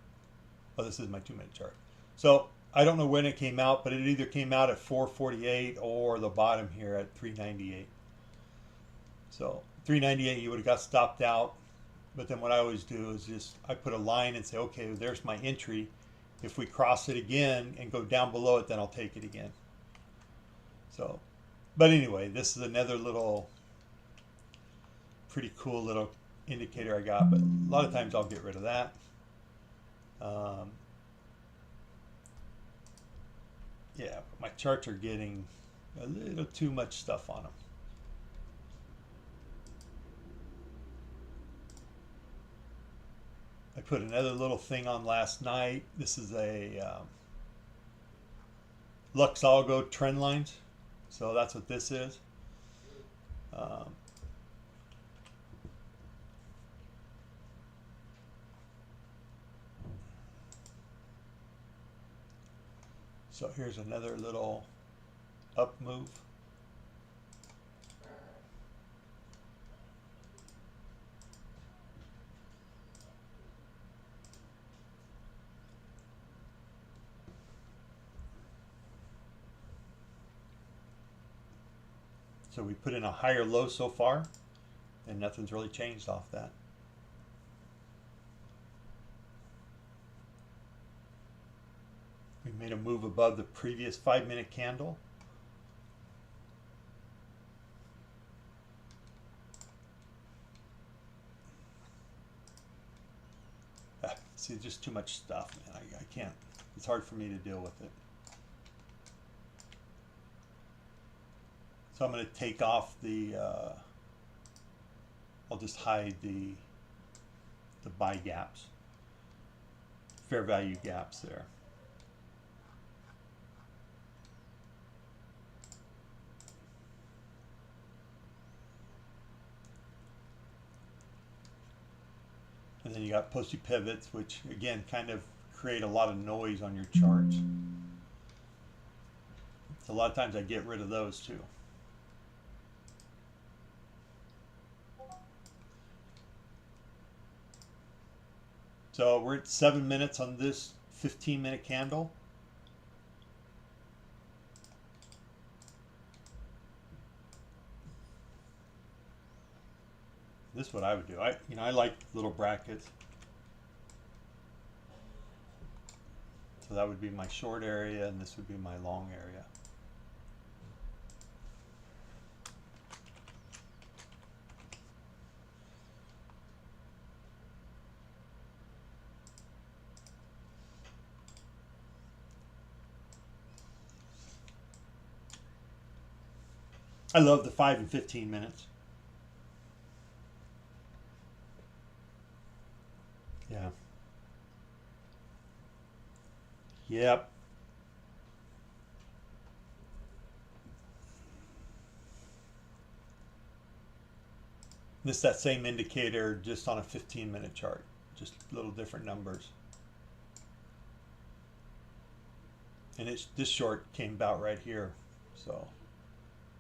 Oh, this is my 2 minute chart. So I don't know when it came out, but it either came out at 448 or the bottom here at 398. So 398, you would have got stopped out. But then what I always do is just, I put a line and say, okay, there's my entry. If we cross it again and go down below it, then I'll take it again. So, but anyway, this is another little pretty cool little indicator I got, but a lot of times I'll get rid of that. Yeah, my charts are getting a little too much stuff on them. I put another little thing on last night. This is a Lux Algo trend lines. So that's what this is. So here's another little up move. So we put in a higher low so far, and nothing's really changed off that. We made a move above the previous 5 minute candle. See, just too much stuff, man. I can't. It's hard for me to deal with it. So I'm going to take off the, I'll just hide the buy gaps, fair value gaps there. And then you got posty pivots, which again kind of create a lot of noise on your charts. So a lot of times I get rid of those too. So we're at 7 minutes on this 15-minute candle. This is what I would do. I like little brackets. So that would be my short area, and this would be my long area. I love the 5 and 15 minutes. Yeah. Yep. This is that same indicator just on a 15-minute chart, just little different numbers. And this short came about right here, so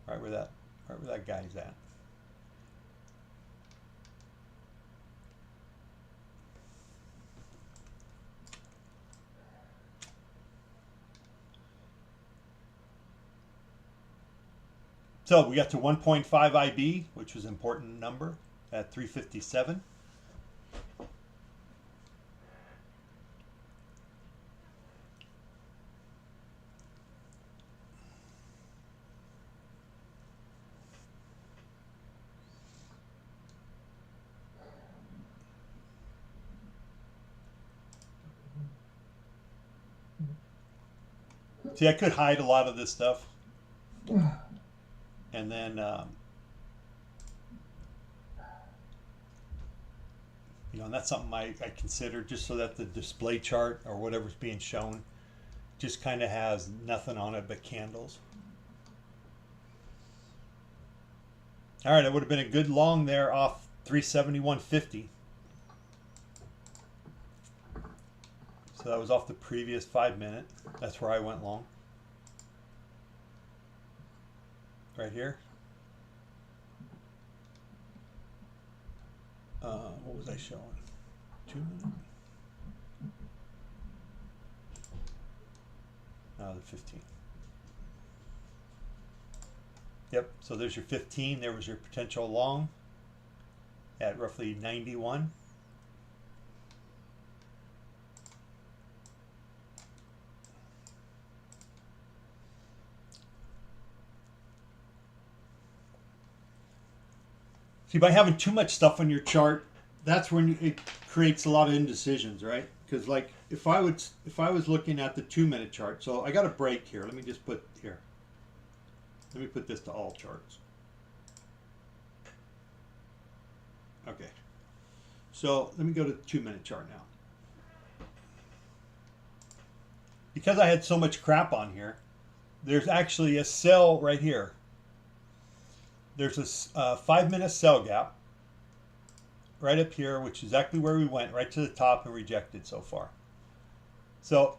right where that guy's at. So we got to 1.5 IB, which was an important number at 357. See, I could hide a lot of this stuff. And then, you know, and that's something I consider, just so that the display chart or whatever's being shown just kind of has nothing on it but candles. All right, it would have been a good long there off 371.50. So that was off the previous 5-minute. That's where I went long. Right here. What was I showing? 2 minutes? No, the 15. Yep, so there's your 15. There was your potential long at roughly 91. See, by having too much stuff on your chart, that's when it creates a lot of indecisions, right? Because like if I was looking at the 2-minute chart, so I got a break here. Let me just put here. Let me put this to all charts. Okay. So let me go to the 2-minute chart now. Because I had so much crap on here, there's actually a sell right here. There's a 5-minute sell gap right up here, which is exactly where we went, right to the top and rejected so far. So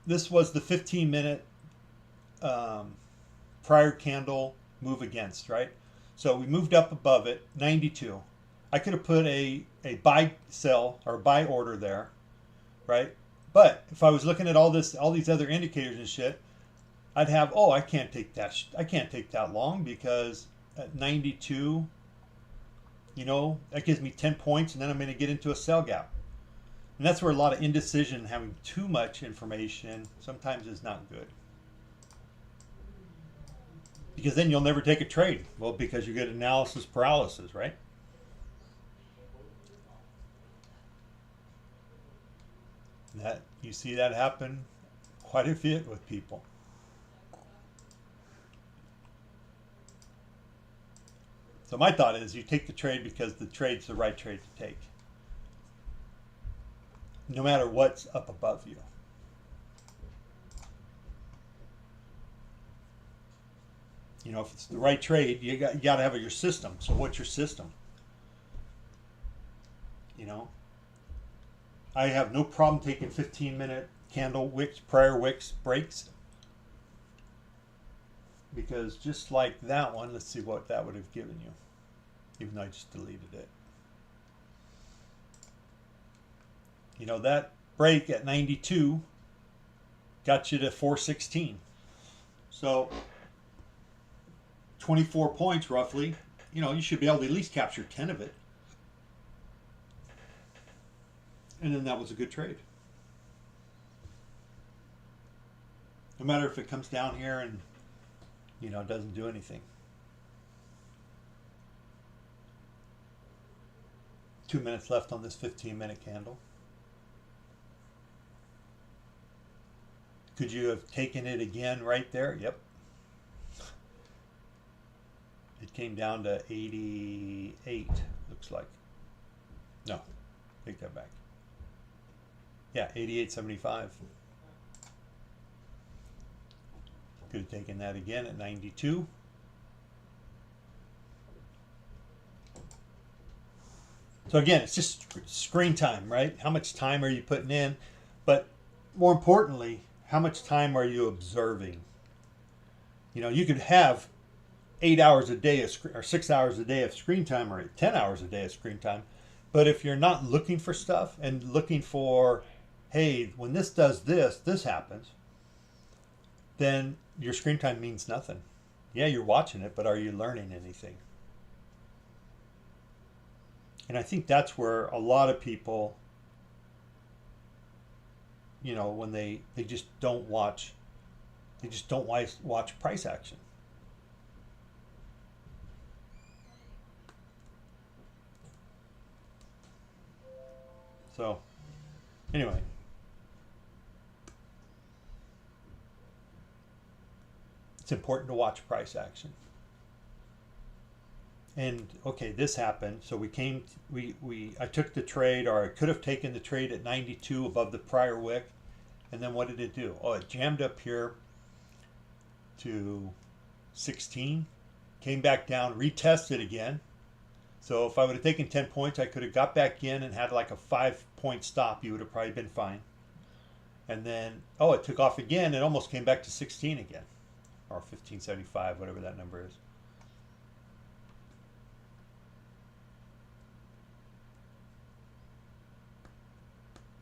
this was the 15-minute prior candle move against, right? So we moved up above it, 92. I could have put a buy sell or buy order there, right? But if I was looking at all these other indicators and shit, I'd have, oh, I can't take that long, because at 92, you know, that gives me 10 points, and then I'm going to get into a sell gap. And that's where a lot of indecision, having too much information, sometimes is not good. Because then you'll never take a trade. Well, because you get analysis paralysis, right? That you see that happen quite a bit with people. So my thought is, you take the trade because the trade's the right trade to take, no matter what's up above you. You know, if it's the right trade, you got to have your system. So what's your system? You know, I have no problem taking 15-minute candle wicks, prior wicks breaks, because just like that one, let's see what that would have given you, even though I just deleted it. You know, that break at 92 got you to 416. So 24 points roughly. You know, you should be able to at least capture 10 of it. And then that was a good trade. No matter if it comes down here and, you know, doesn't do anything. 2 minutes left on this 15-minute candle. Could you have taken it again right there? Yep. it came down to 88, looks like. No, take that back. Yeah, 88.75. Could have taken that again at 92. So again, it's just screen time, right? How much time are you putting in? But more importantly, how much time are you observing? You know, you could have 8 hours a day of or 6 hours a day of screen time, or 10 hours a day of screen time. But if you're not looking for stuff and looking for, hey, when this does this, this happens, then your screen time means nothing. Yeah, you're watching it, but are you learning anything? And I think that's where a lot of people, you know, when they just don't watch, they just don't watch price action. So, anyway. It's important to watch price action. And okay, this happened. So I took the trade, or I could have taken the trade at 92 above the prior wick. And then what did it do? Oh, it jammed up here to 16, came back down, retested again. So if I would have taken 10 points, I could have got back in and had like a 5-point stop. You would have probably been fine. And then, oh, it took off again. It almost came back to 16 again, or 1575, whatever that number is.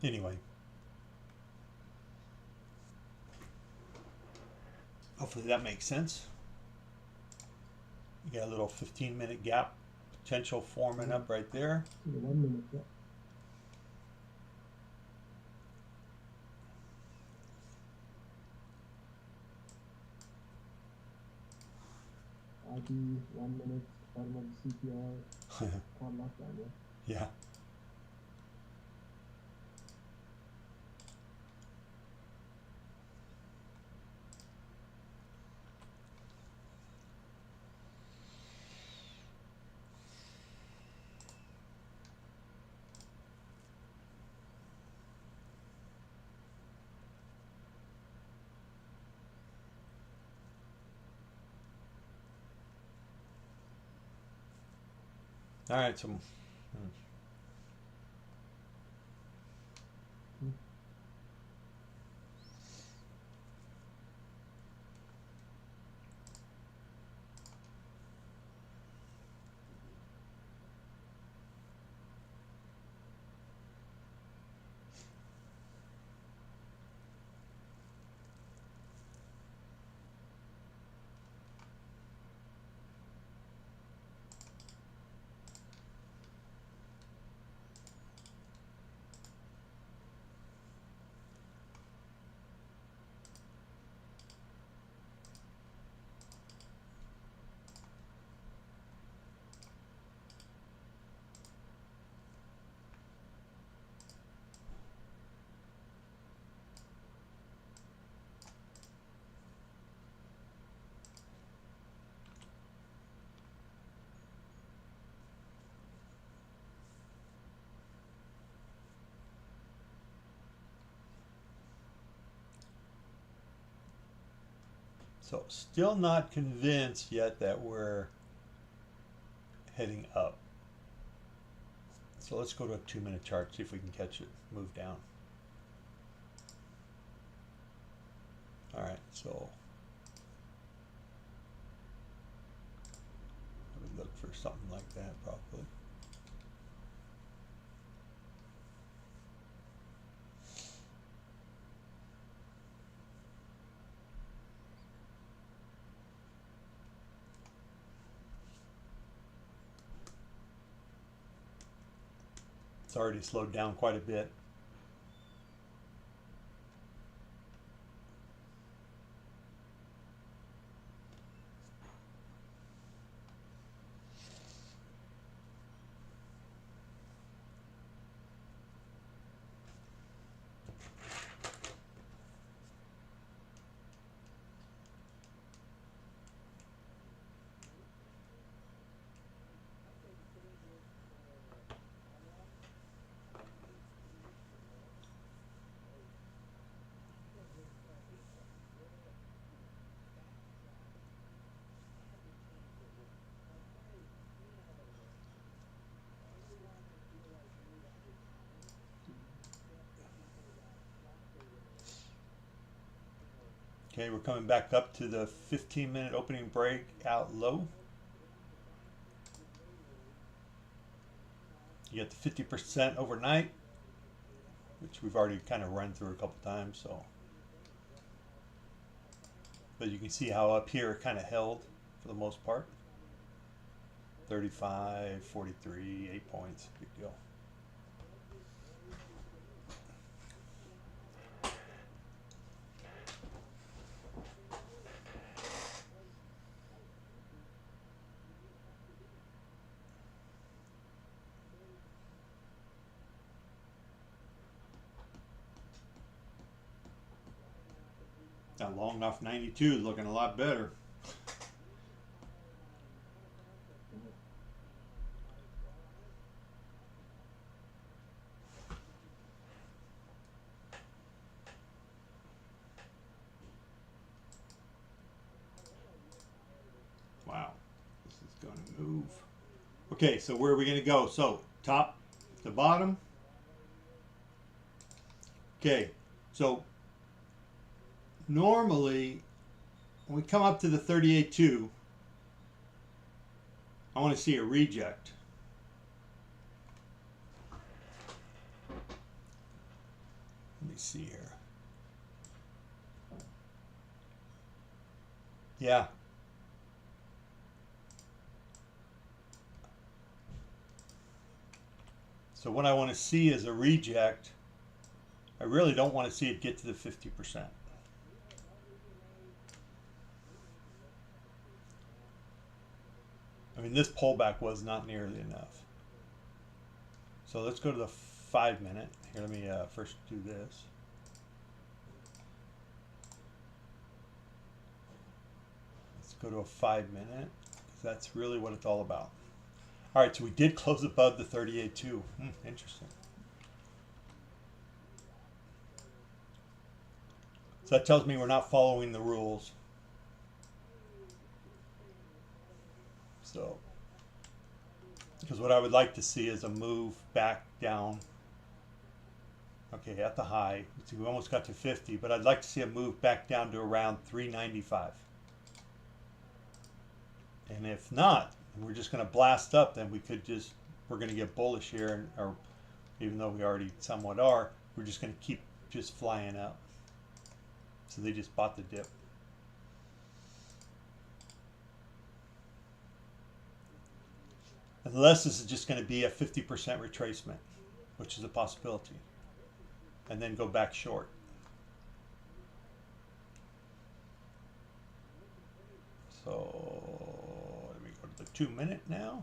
Anyway, hopefully that makes sense. You got a little 15-minute gap potential forming up right there. 1 minute, yeah. ID, 1 minute, bottom of the CPR, quite like that, yeah. Yeah. All right, so still not convinced yet that we're heading up. So let's go to a 2-minute chart, see if we can catch it, move down. All right, so I would look for something like that probably. It's already slowed down quite a bit. Okay, we're coming back up to the 15-minute opening break out low. You got the 50% overnight, which we've already kind of run through a couple times. So, but you can see how up here it kind of held for the most part. 35, 43, 8 points, big deal. That long off 92 is looking a lot better. Wow, this is going to move. Okay, so where are we going to go? So top to bottom. Okay, so normally when we come up to the 38.2, I want to see a reject. Let me see here. Yeah. So what I want to see is a reject. I really don't want to see it get to the 50%. I mean, this pullback was not nearly enough. So let's go to the 5-minute. Here, let me first do this. Let's go to a 5-minute, because that's really what it's all about. All right, so we did close above the 38.2. Interesting. So that tells me we're not following the rules. So, because what I would like to see is a move back down. Okay, at the high. See, we almost got to 50, but I'd like to see a move back down to around 395. And if not, we're just going to blast up, then we're going to get bullish here, or even though we already somewhat are, we're just going to keep just flying up. So they just bought the dip. Unless this is just going to be a 50% retracement, which is a possibility, and then go back short. So let me go to the 2-minute now.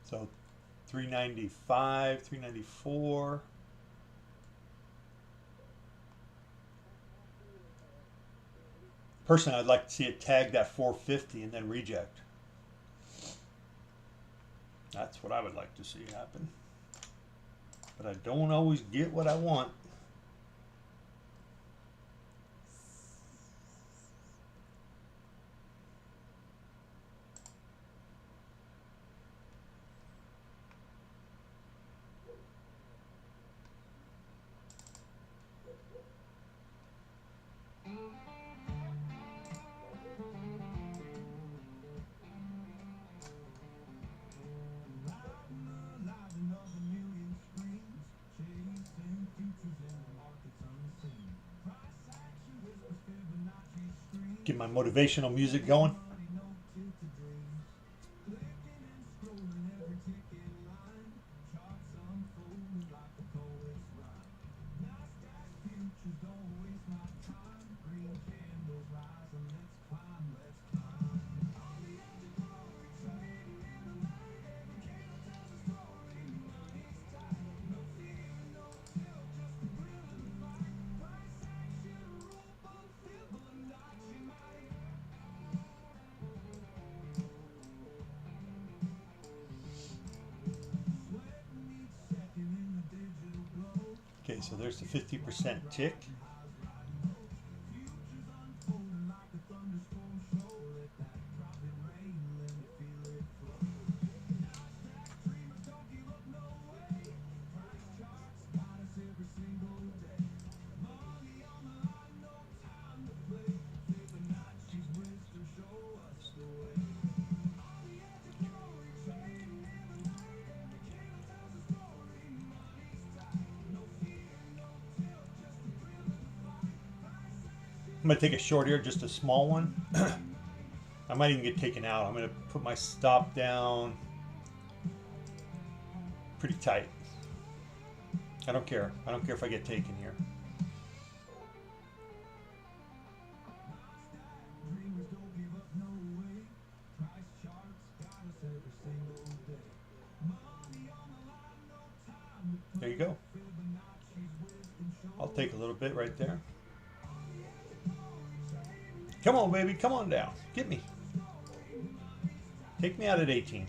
So 395, 394. Personally, I'd like to see it tag that 450 and then reject. That's what I would like to see happen. But I don't always get what I want. Get my motivational music going. Okay, so there's the 50% tick. I'm going to take a short here, just a small one. I might even get taken out. I'm going to put my stop down pretty tight. I don't care. I don't care if I get taken here. There you go. I'll take a little bit right there. Come on, baby. Come on down. Get me. Take me out at 18.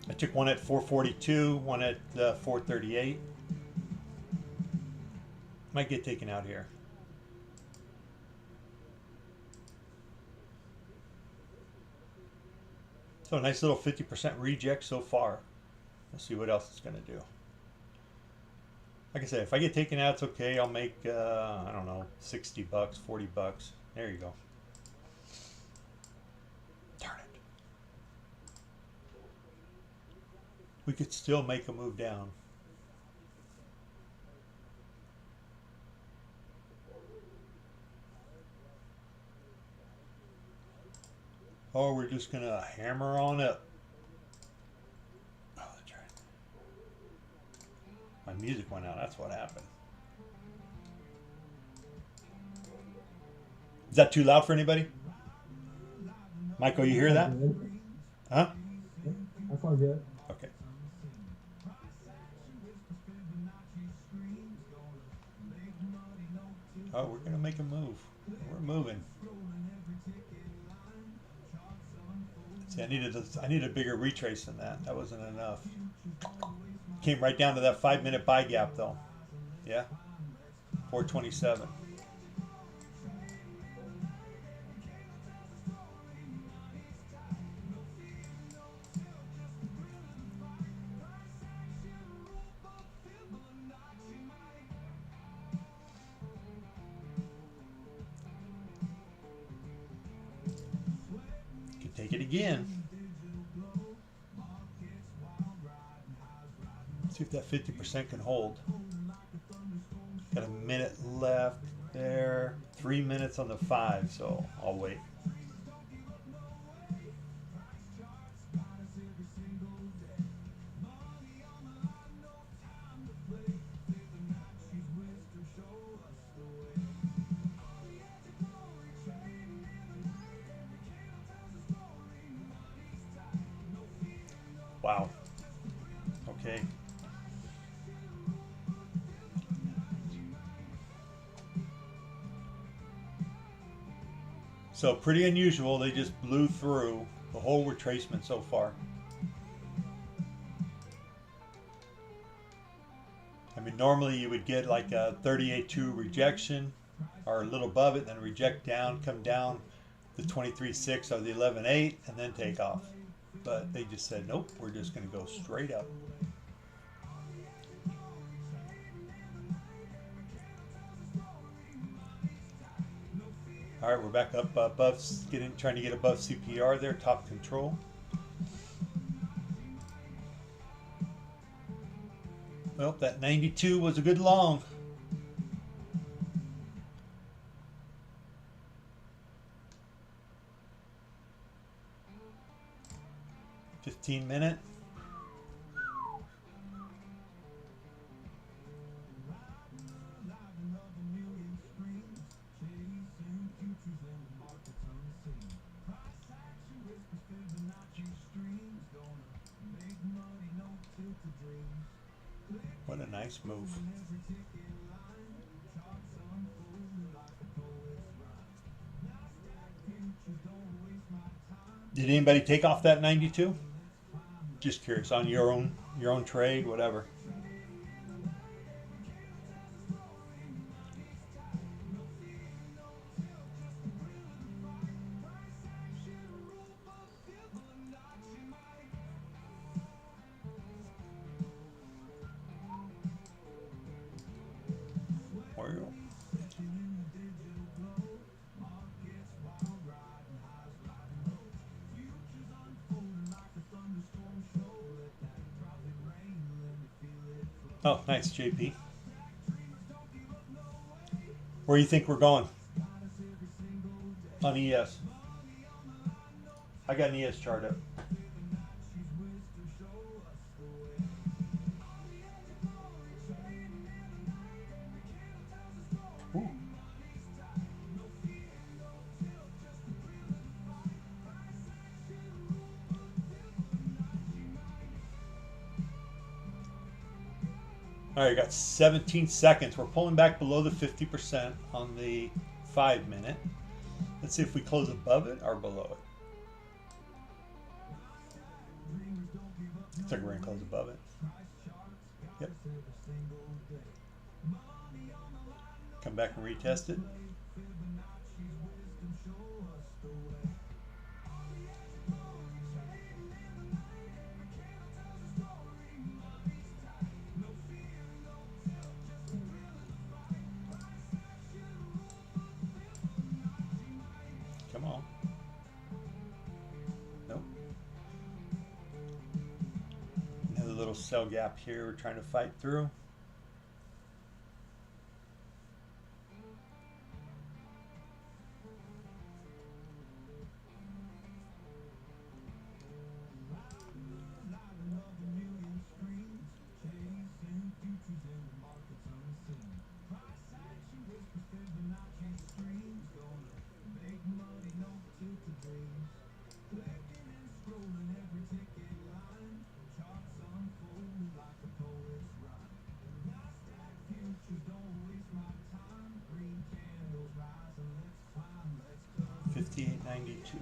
I took one at 442, one at 438. Might get taken out here. So a nice little 50% reject so far. Let's see what else it's going to do. Like I said, if I get taken out, it's okay. I'll make, I don't know, 60 bucks, 40 bucks. There you go. Darn it. We could still make a move down. Or we're just going to hammer on up. Oh, that's right. My music went out. That's what happened. Is that too loud for anybody? Michael, you hear that? Huh? I can't hear it. Okay. Oh, we're going to make a move. We're moving. See, I needed a bigger retrace than that. That wasn't enough. Came right down to that 5-minute buy gap, though. Yeah? 427. Can take it again. See if that 50% can hold. Got a minute left there. 3 minutes on the 5, so I'll wait. Wow. Okay. So pretty unusual. They just blew through the whole retracement so far. I mean, normally you would get like a 38.2 rejection or a little above it, then reject down, come down the 23.6 or the 11.8, and then take off. But they just said, nope, we're just going to go straight up. All right, we're back up above, trying to get above CPR there, top control. Well, that 92 was a good long. -15-minute. What a nice move. Did anybody take off that 92? Just curious, on your own trade, whatever. Well, Oh, nice, JP. Where do you think we're going on ES? I got an ES chart up. Ooh. All right, got 17 seconds. We're pulling back below the 50% on the 5 minute. Let's see if we close above it or below it. Looks like we're gonna close above it. Yep. Come back and retest it. Come on. Nope. Another little sell gap here we're trying to fight through. $58.92.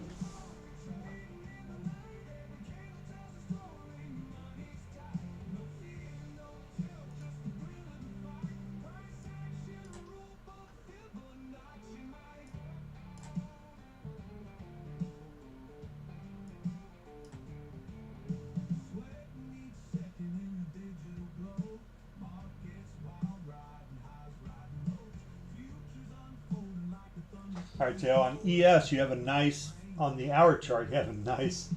All right, so on ES, you have a nice, on the hour chart, you have a nice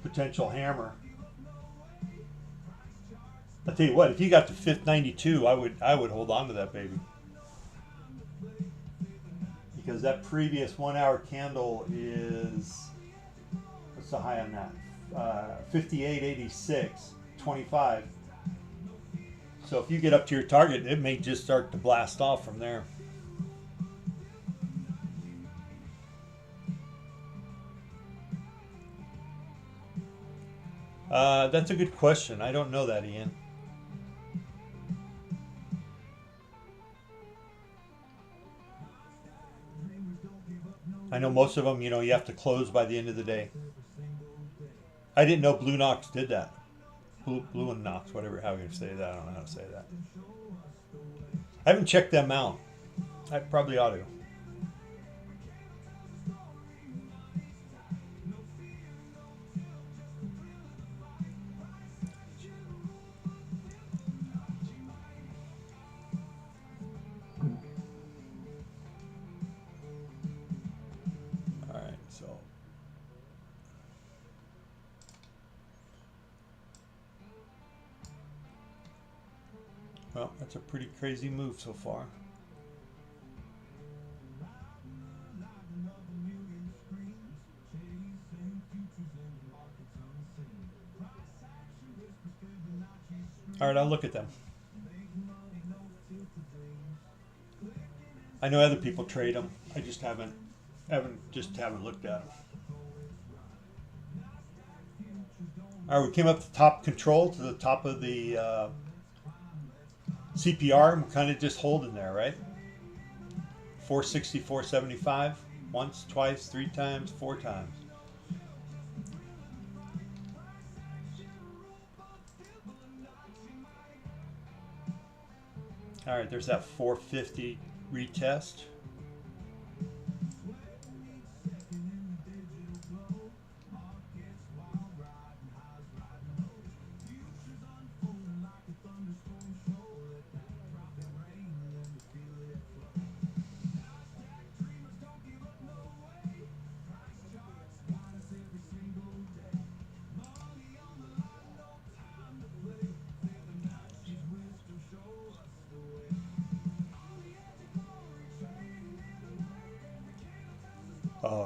potential hammer. I'll tell you what, if you got to 592, I would hold on to that baby. Because that previous 1 hour candle is, what's the high on that? 58.86.25. So if you get up to your target, it may just start to blast off from there. That's a good question. I don't know that, Ian. I know most of them, you know, you have to close by the end of the day. I didn't know Blue Knox did that. Blue and Knox, whatever, how you say that. I don't know how to say that. I haven't checked them out. I probably ought to. Well, that's a pretty crazy move so far. All right, I'll look at them. I know other people trade them. I just haven't looked at them. All right, we came up to top control, to the top of the CPR. I'm kind of just holding there, right? 460, 475. Once, twice, 3 times, 4 times. All right, there's that 450 retest.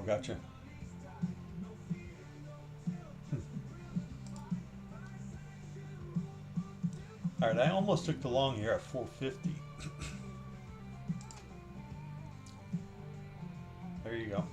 gotcha. All right, I almost took the long here at 450. There you go.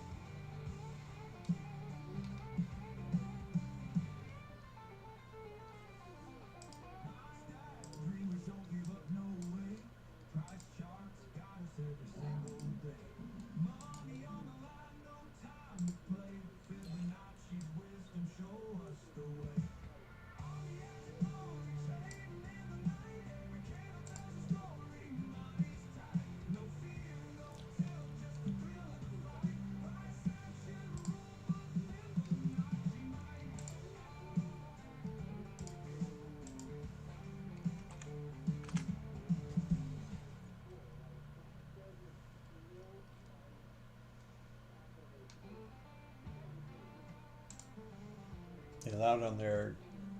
They allowed on their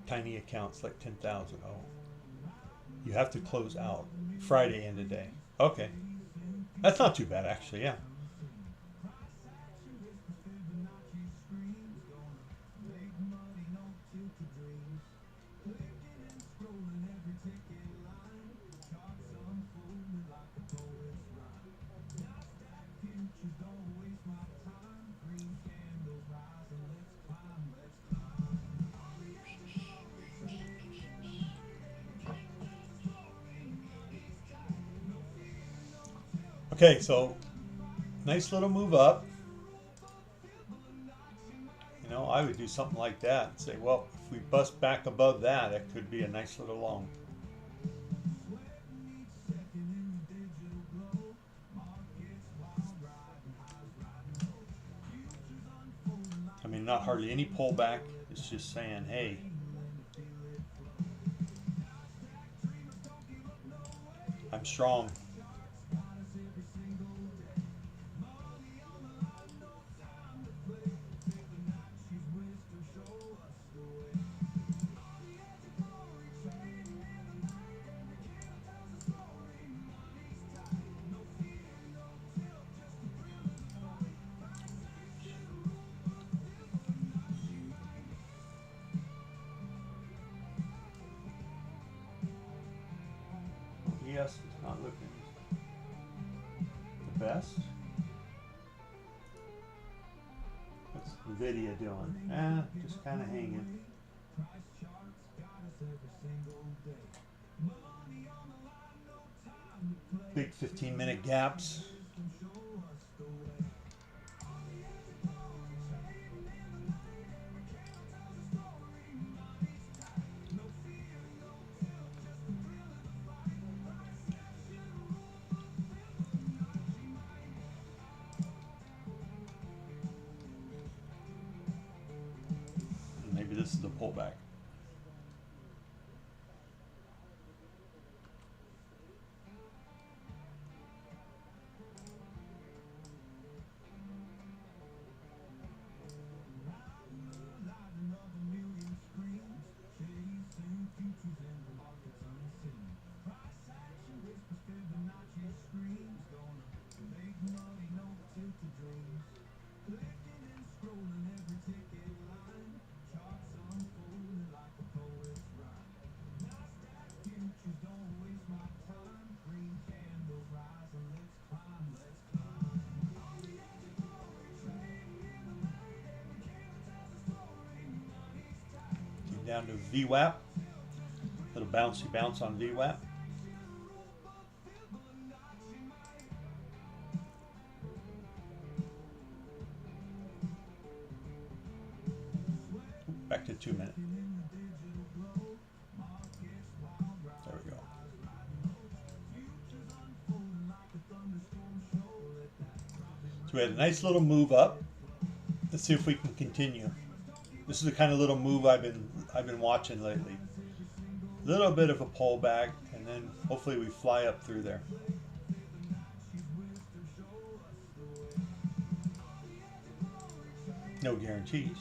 tiny accounts like 10,000. Oh, you have to close out Friday end of day. Okay, that's not too bad actually. Yeah. Okay, so nice little move up. You know, I would do something like that and say, well, if we bust back above that, it could be a nice little long. I mean, not hardly any pullback. It's just saying, hey, I'm strong. Yes, it's not looking the best. What's Nvidia doing? Just kind of hanging. Big 15-minute gaps. Maybe this is the pullback. Down to VWAP, little bouncy bounce on VWAP. Back to 2 minute. There we go. So we had a nice little move up. Let's see if we can continue. This is the kind of little move I've been watching lately. Little bit of a pullback, and then hopefully we fly up through there. No guarantees.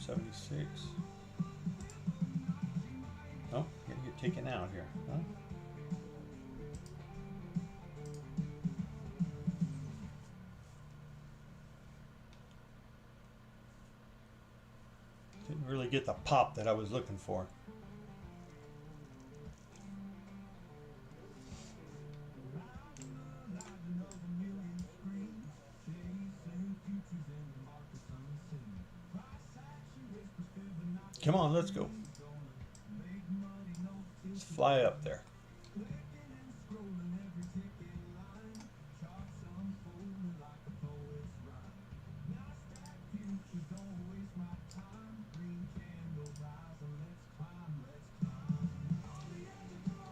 476. Oh, you're gonna get taken out here, huh? Didn't really get the pop that I was looking for. Come on, let's go. Let's fly up there.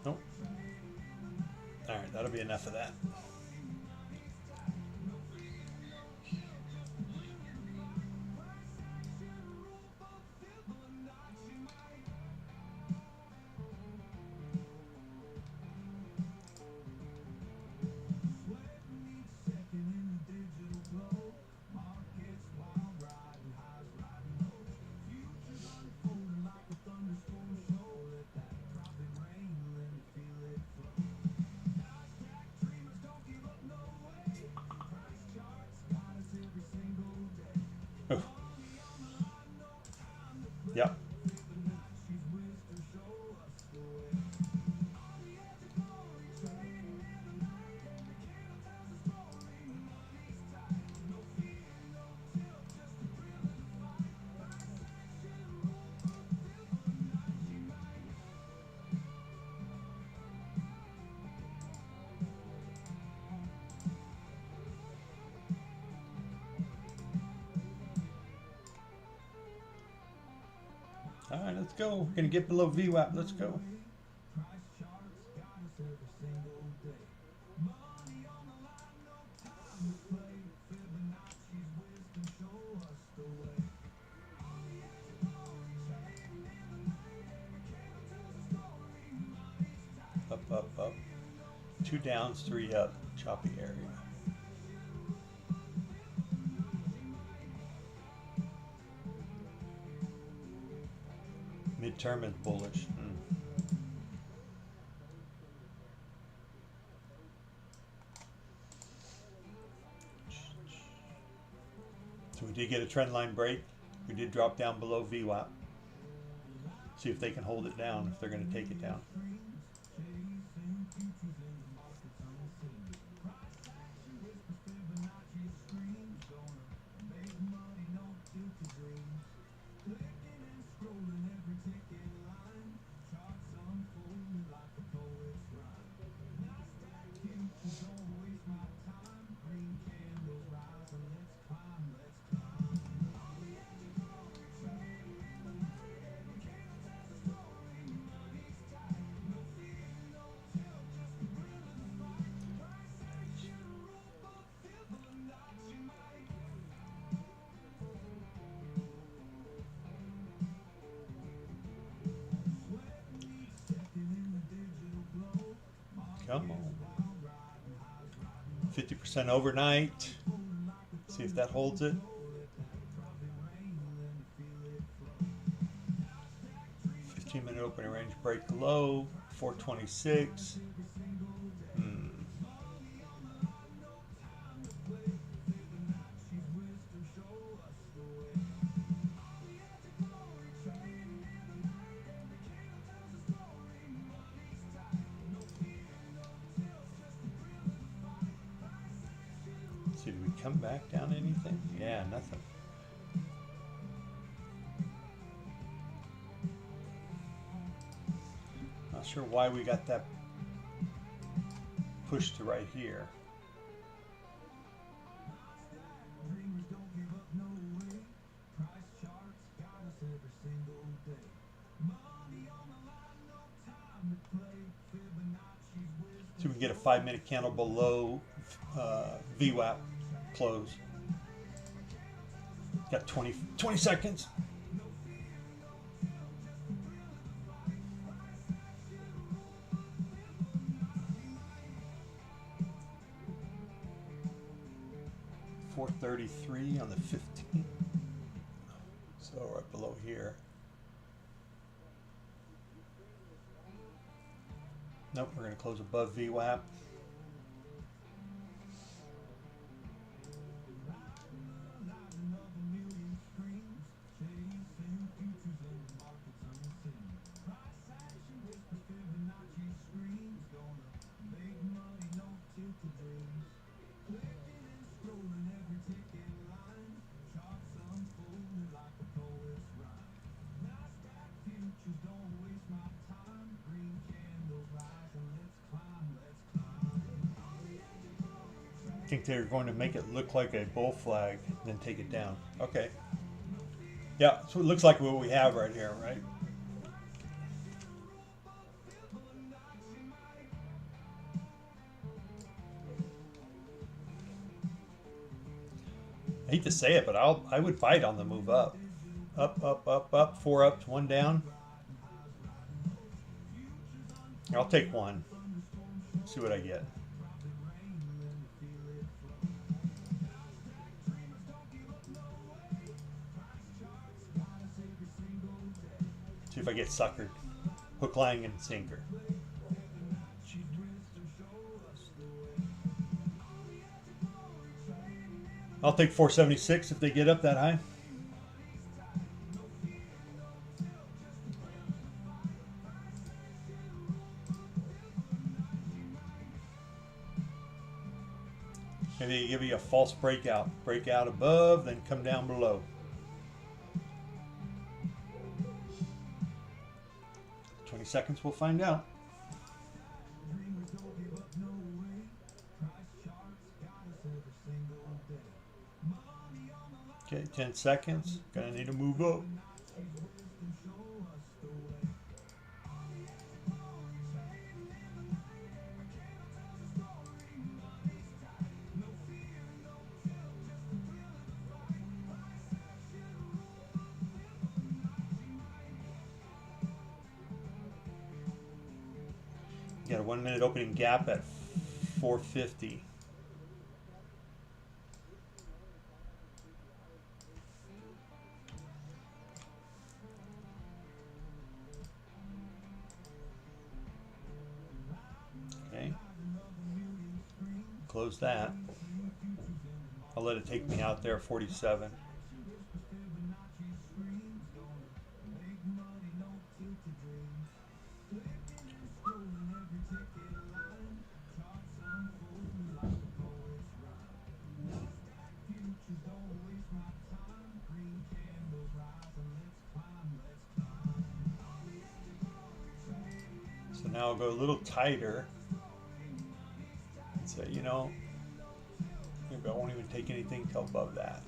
Nope. All right, that'll be enough of that. Oh. Yep. All right, let's go. We're gonna get below VWAP. Let's go. Up, up, up. 2 downs, 3 up. Choppy area. Midterm is bullish. So we did get a trend line break. We did drop down below VWAP. See if they can hold it down, if they're going to take it down. Come on. 50% overnight. See if that holds it. 15-minute opening range break low. 426. See, did we come back down anything? Yeah, nothing. Not sure why we got that push to right here. So we can get a 5-minute candle below VWAP close. Got 20 seconds. $433 on the 15th. So right below here. Nope, we're going to close above VWAP. I think they're going to make it look like a bull flag, then take it down. Okay. Yeah, so it looks like what we have right here, right? I hate to say it, but I would bite on the move up. Up, up, up, up, 4 ups, 1 down. I'll take 1. See what I get. See if I get suckered. Hook, line, and sinker. I'll take 476 if they get up that high. Maybe give you a false breakout. Break out above, then come down below. 20 seconds, we'll find out. Okay, 10 seconds. Gonna need to move up. Got a 1 minute opening gap at 450. Okay. Close that. I'll let it take me out there, 47. So now I'll go a little tighter and say, you know, maybe I won't even take anything till above that.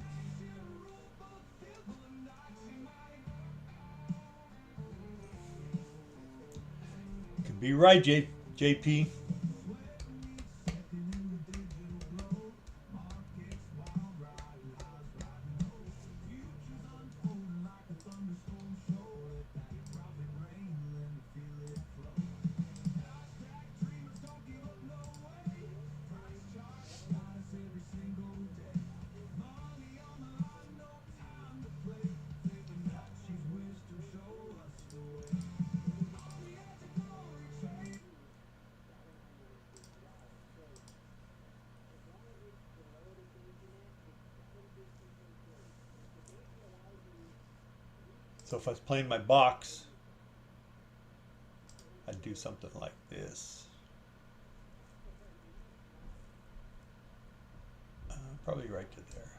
Could be right, JP. So if I was playing my box, I'd do something like this. Probably right to there.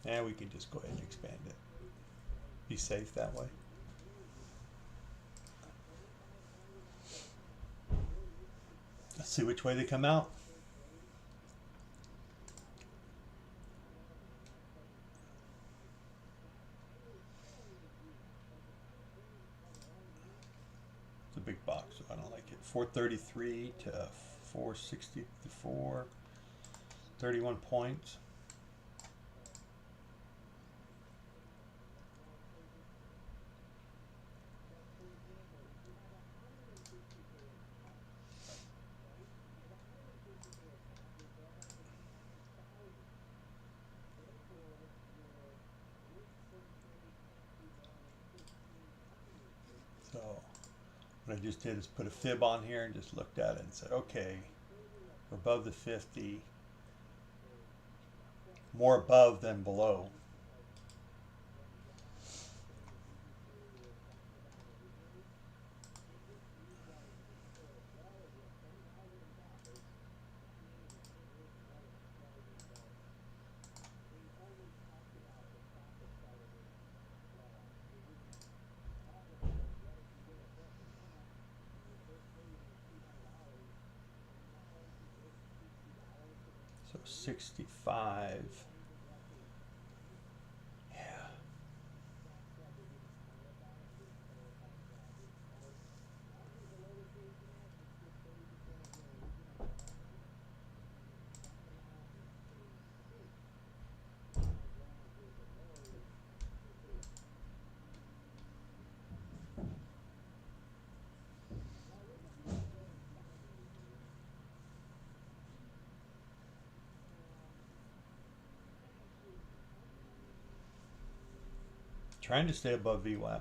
And we can just go ahead and expand it. Be safe that way. Let's see which way they come out. It's a big box, so I don't like it. 433 to 464, 31 points. what I just did is put a fib on here and just looked at it and said, okay, we're above the 50, more above than below. So 65. Yeah. Trying to stay above VWAP.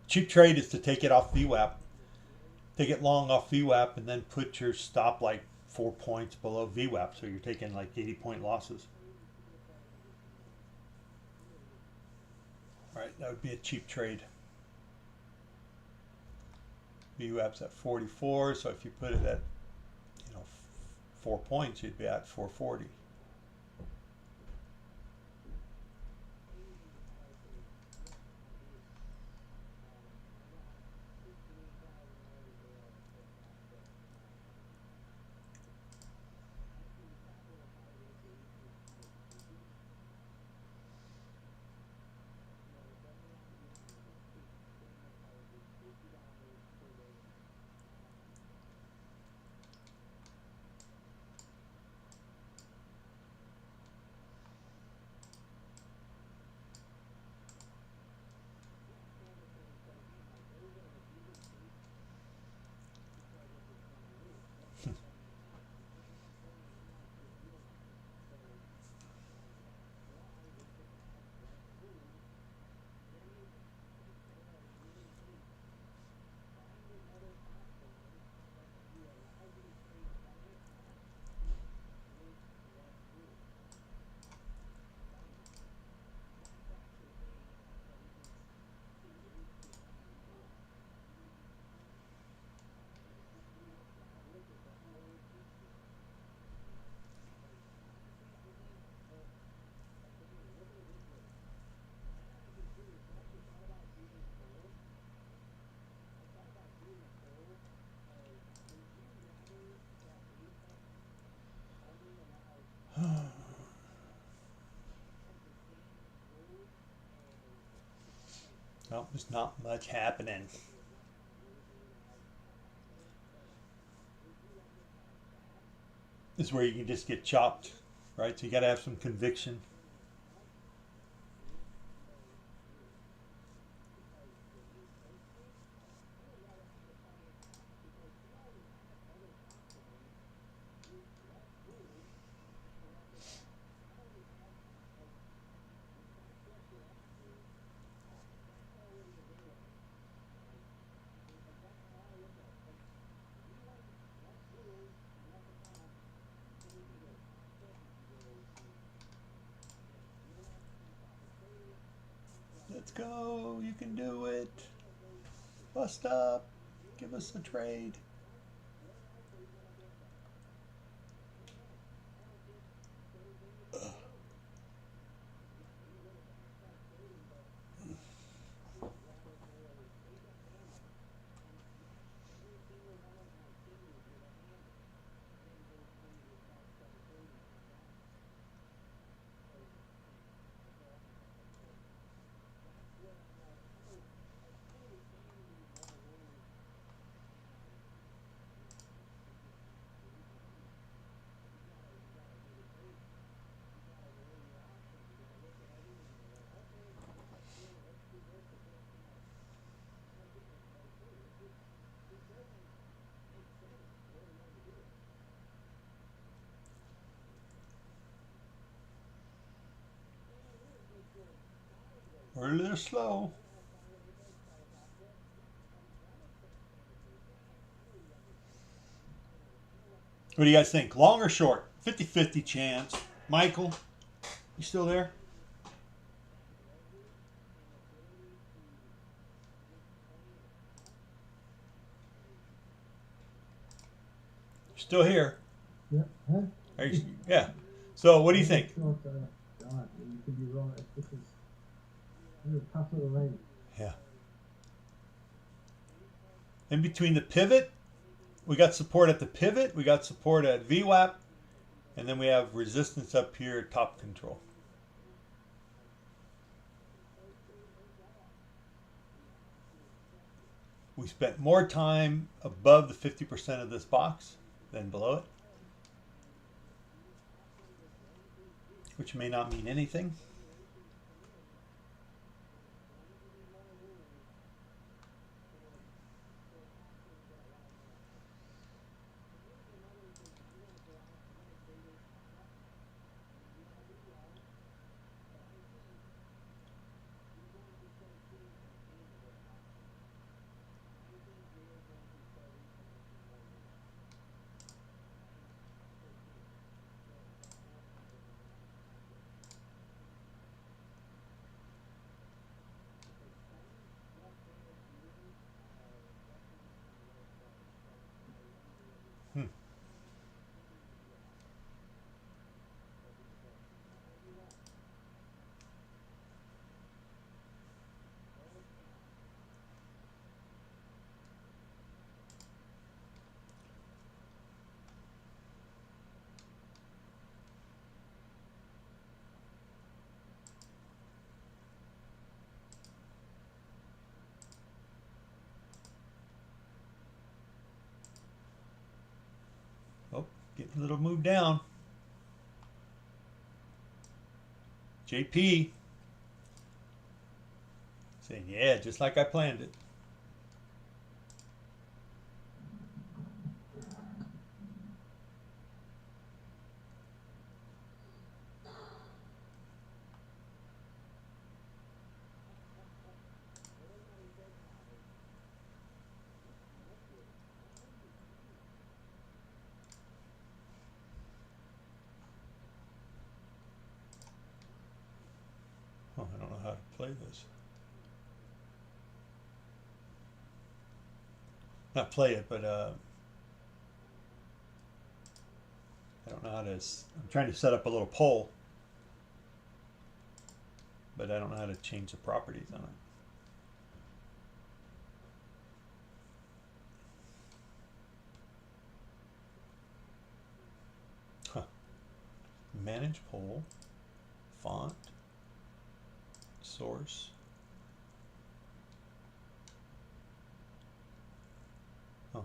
Cheap trade is to take it off VWAP, take it long off VWAP, and then put your stop like 4 points below VWAP, so you're taking like 80-point losses. All right, that would be a cheap trade. VWAP's at 44, so if you put it at 4 points, you'd be at 440. Well, there's not much happening. This is where you can just get chopped, right? So you got to have some conviction. Let's go. You can do it. Bust up. Give us a trade. We're a little slow. What do you guys think? Long or short? 50-50 chance. Michael, you still there? Still here? Yeah. Huh? Are you, yeah. So what do you think? It's not, God, you could be wrong. This is a tough little range. Yeah. In between the pivot, we got support at the pivot, we got support at VWAP, and then we have resistance up here at top control. We spent more time above the 50% of this box than below it, which may not mean anything. Oh, getting a little move down. JP saying, yeah, just like I planned it. Oh, I don't know how to play this. Not play it, but I don't know how to. I'm trying to set up a little poll, but I don't know how to change the properties on it. Huh. Manage poll, font, source. Oh,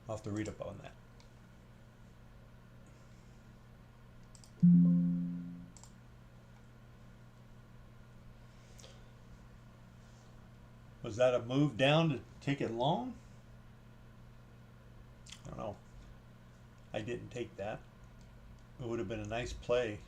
I'll have to read up on that. Was that a move down to take it long? I don't know. I didn't take that. It would have been a nice play.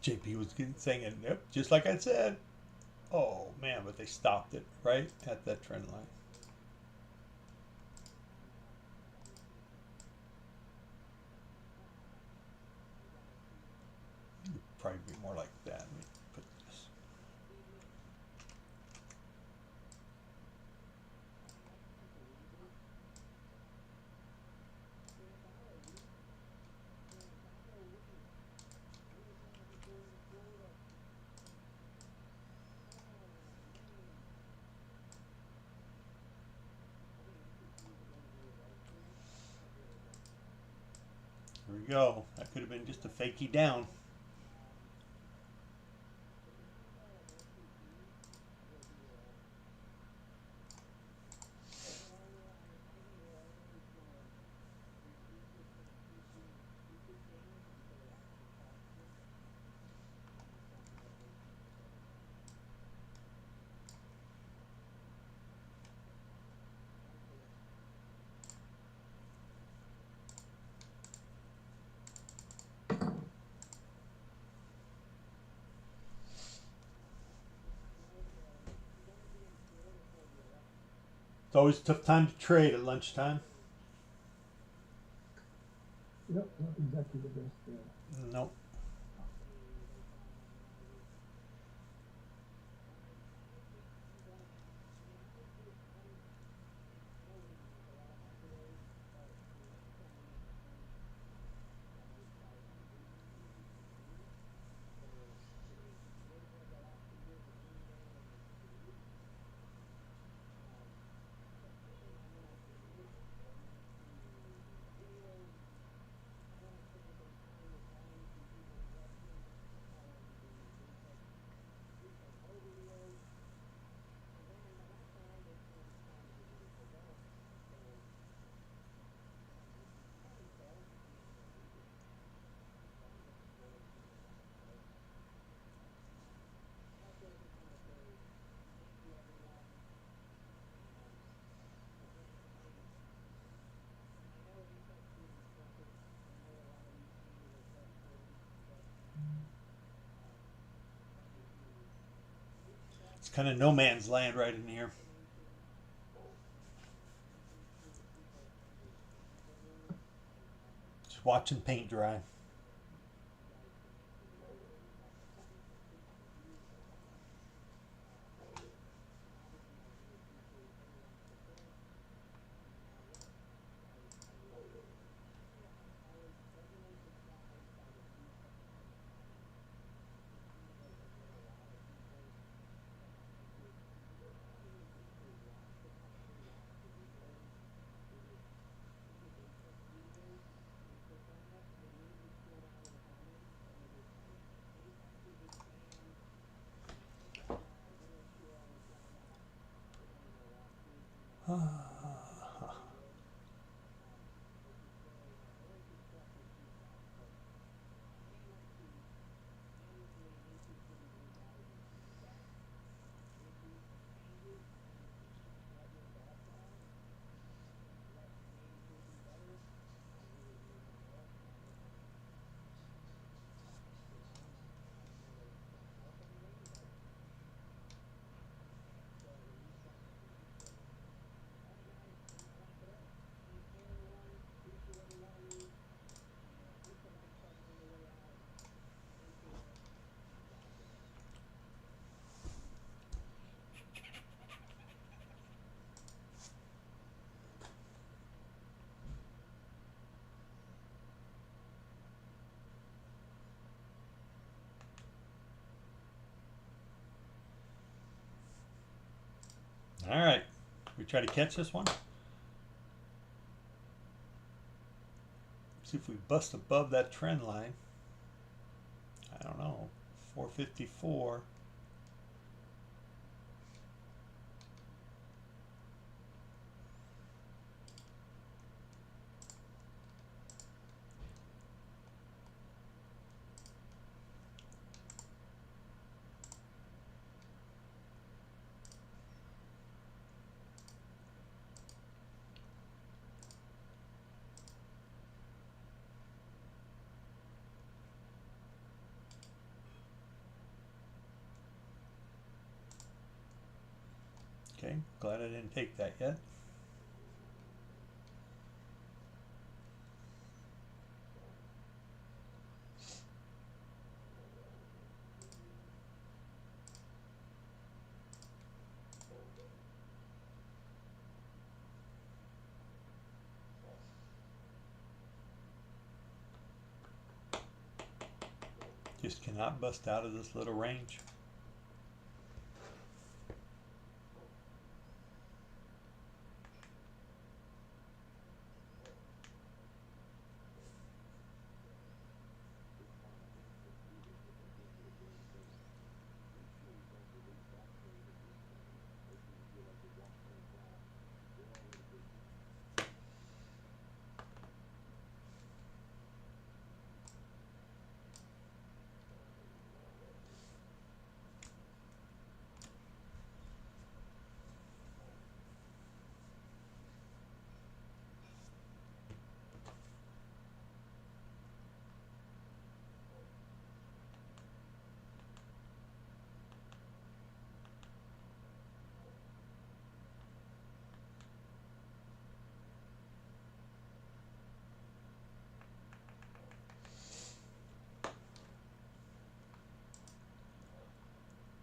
JP was saying it, yep, just like I said. Oh man, but they stopped it right at that trend line. It'd probably be more like that. Let me put this. Here we go. That could have been just a fakey down. It's always a tough time to trade at lunchtime. Yep, not exactly the best there. Nope. It's kind of no man's land right in here. Just watching paint dry. All right, we try to catch this one. See if we bust above that trend line. I don't know, 454. Okay, glad I didn't take that yet. Just cannot bust out of this little range.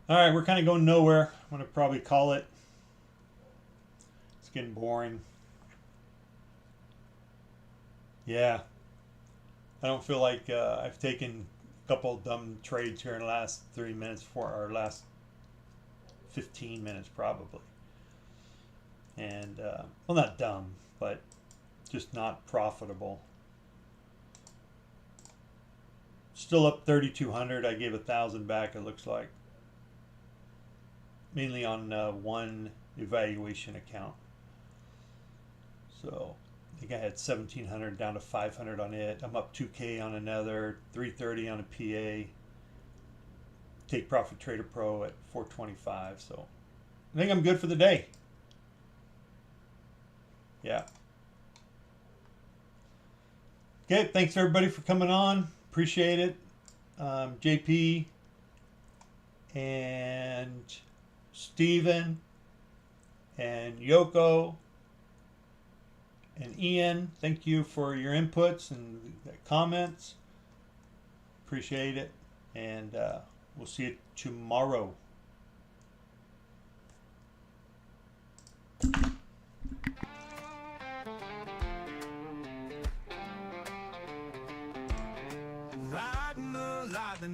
All right, we're kind of going nowhere. I'm going to probably call it. It's getting boring. Yeah. I don't feel like I've taken a couple of dumb trades here in the last 3 minutes, or last 15 minutes probably. And, well, not dumb, but just not profitable. Still up 3,200. I gave 1,000 back, it looks like. Mainly on one evaluation account. So I think I had 1,700 down to 500 on it. I'm up 2K on another, 330 on a PA. Take Profit Trader Pro at 425. So I think I'm good for the day. Yeah. Okay, thanks everybody for coming on. Appreciate it. JP and Steven and Yoko and Ian, thank you for your inputs and comments. Appreciate it. And we'll see you tomorrow.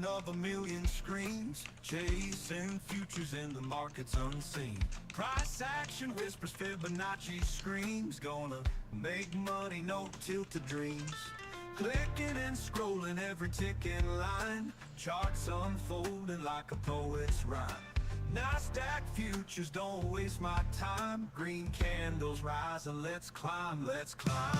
Of a million screens, chasing futures in the markets unseen. Price action whispers, Fibonacci screams. Gonna make money, no tilted dreams. Clicking and scrolling every ticking line. Charts unfolding like a poet's rhyme. NASDAQ futures, don't waste my time. Green candles rise and let's climb, let's climb.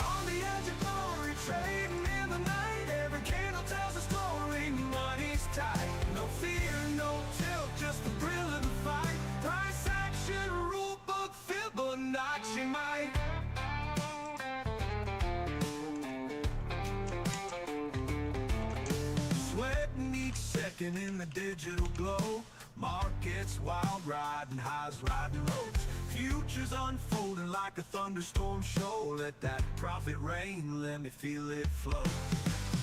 On the edge of glory, trading in the night. Every candle tells a story, money's tight. No fear, no tilt, just the thrill of the fight. Price action, rule book, Fibonacci might. Sweating each second in the digital glow. Markets wild, riding highs, riding lows. Futures unfolding like a thunderstorm show. Let that profit rain, let me feel it flow.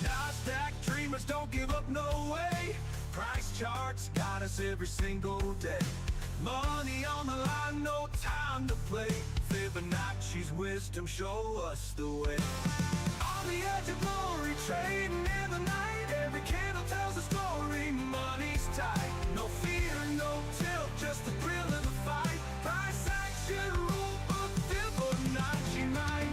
NASDAQ dreamers don't give up, no way. Price charts got us every single day. Money on the line, no time to play. Fibonacci's wisdom show us the way. On the edge of glory, trading in the night. Every candle tells a story, money's tight. No fear, no tilt, just the thrill of the fight. Price action, rule book, Fibonacci might.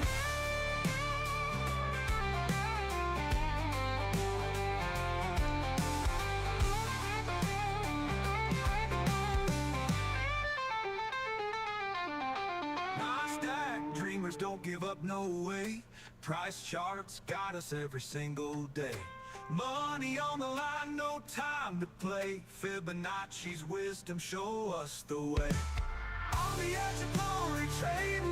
NASDAQ dreamers don't give up, no way. Price charts got us every single day. Money on the line, no time to play. Fibonacci's wisdom show us the way. On the edge of glory, trading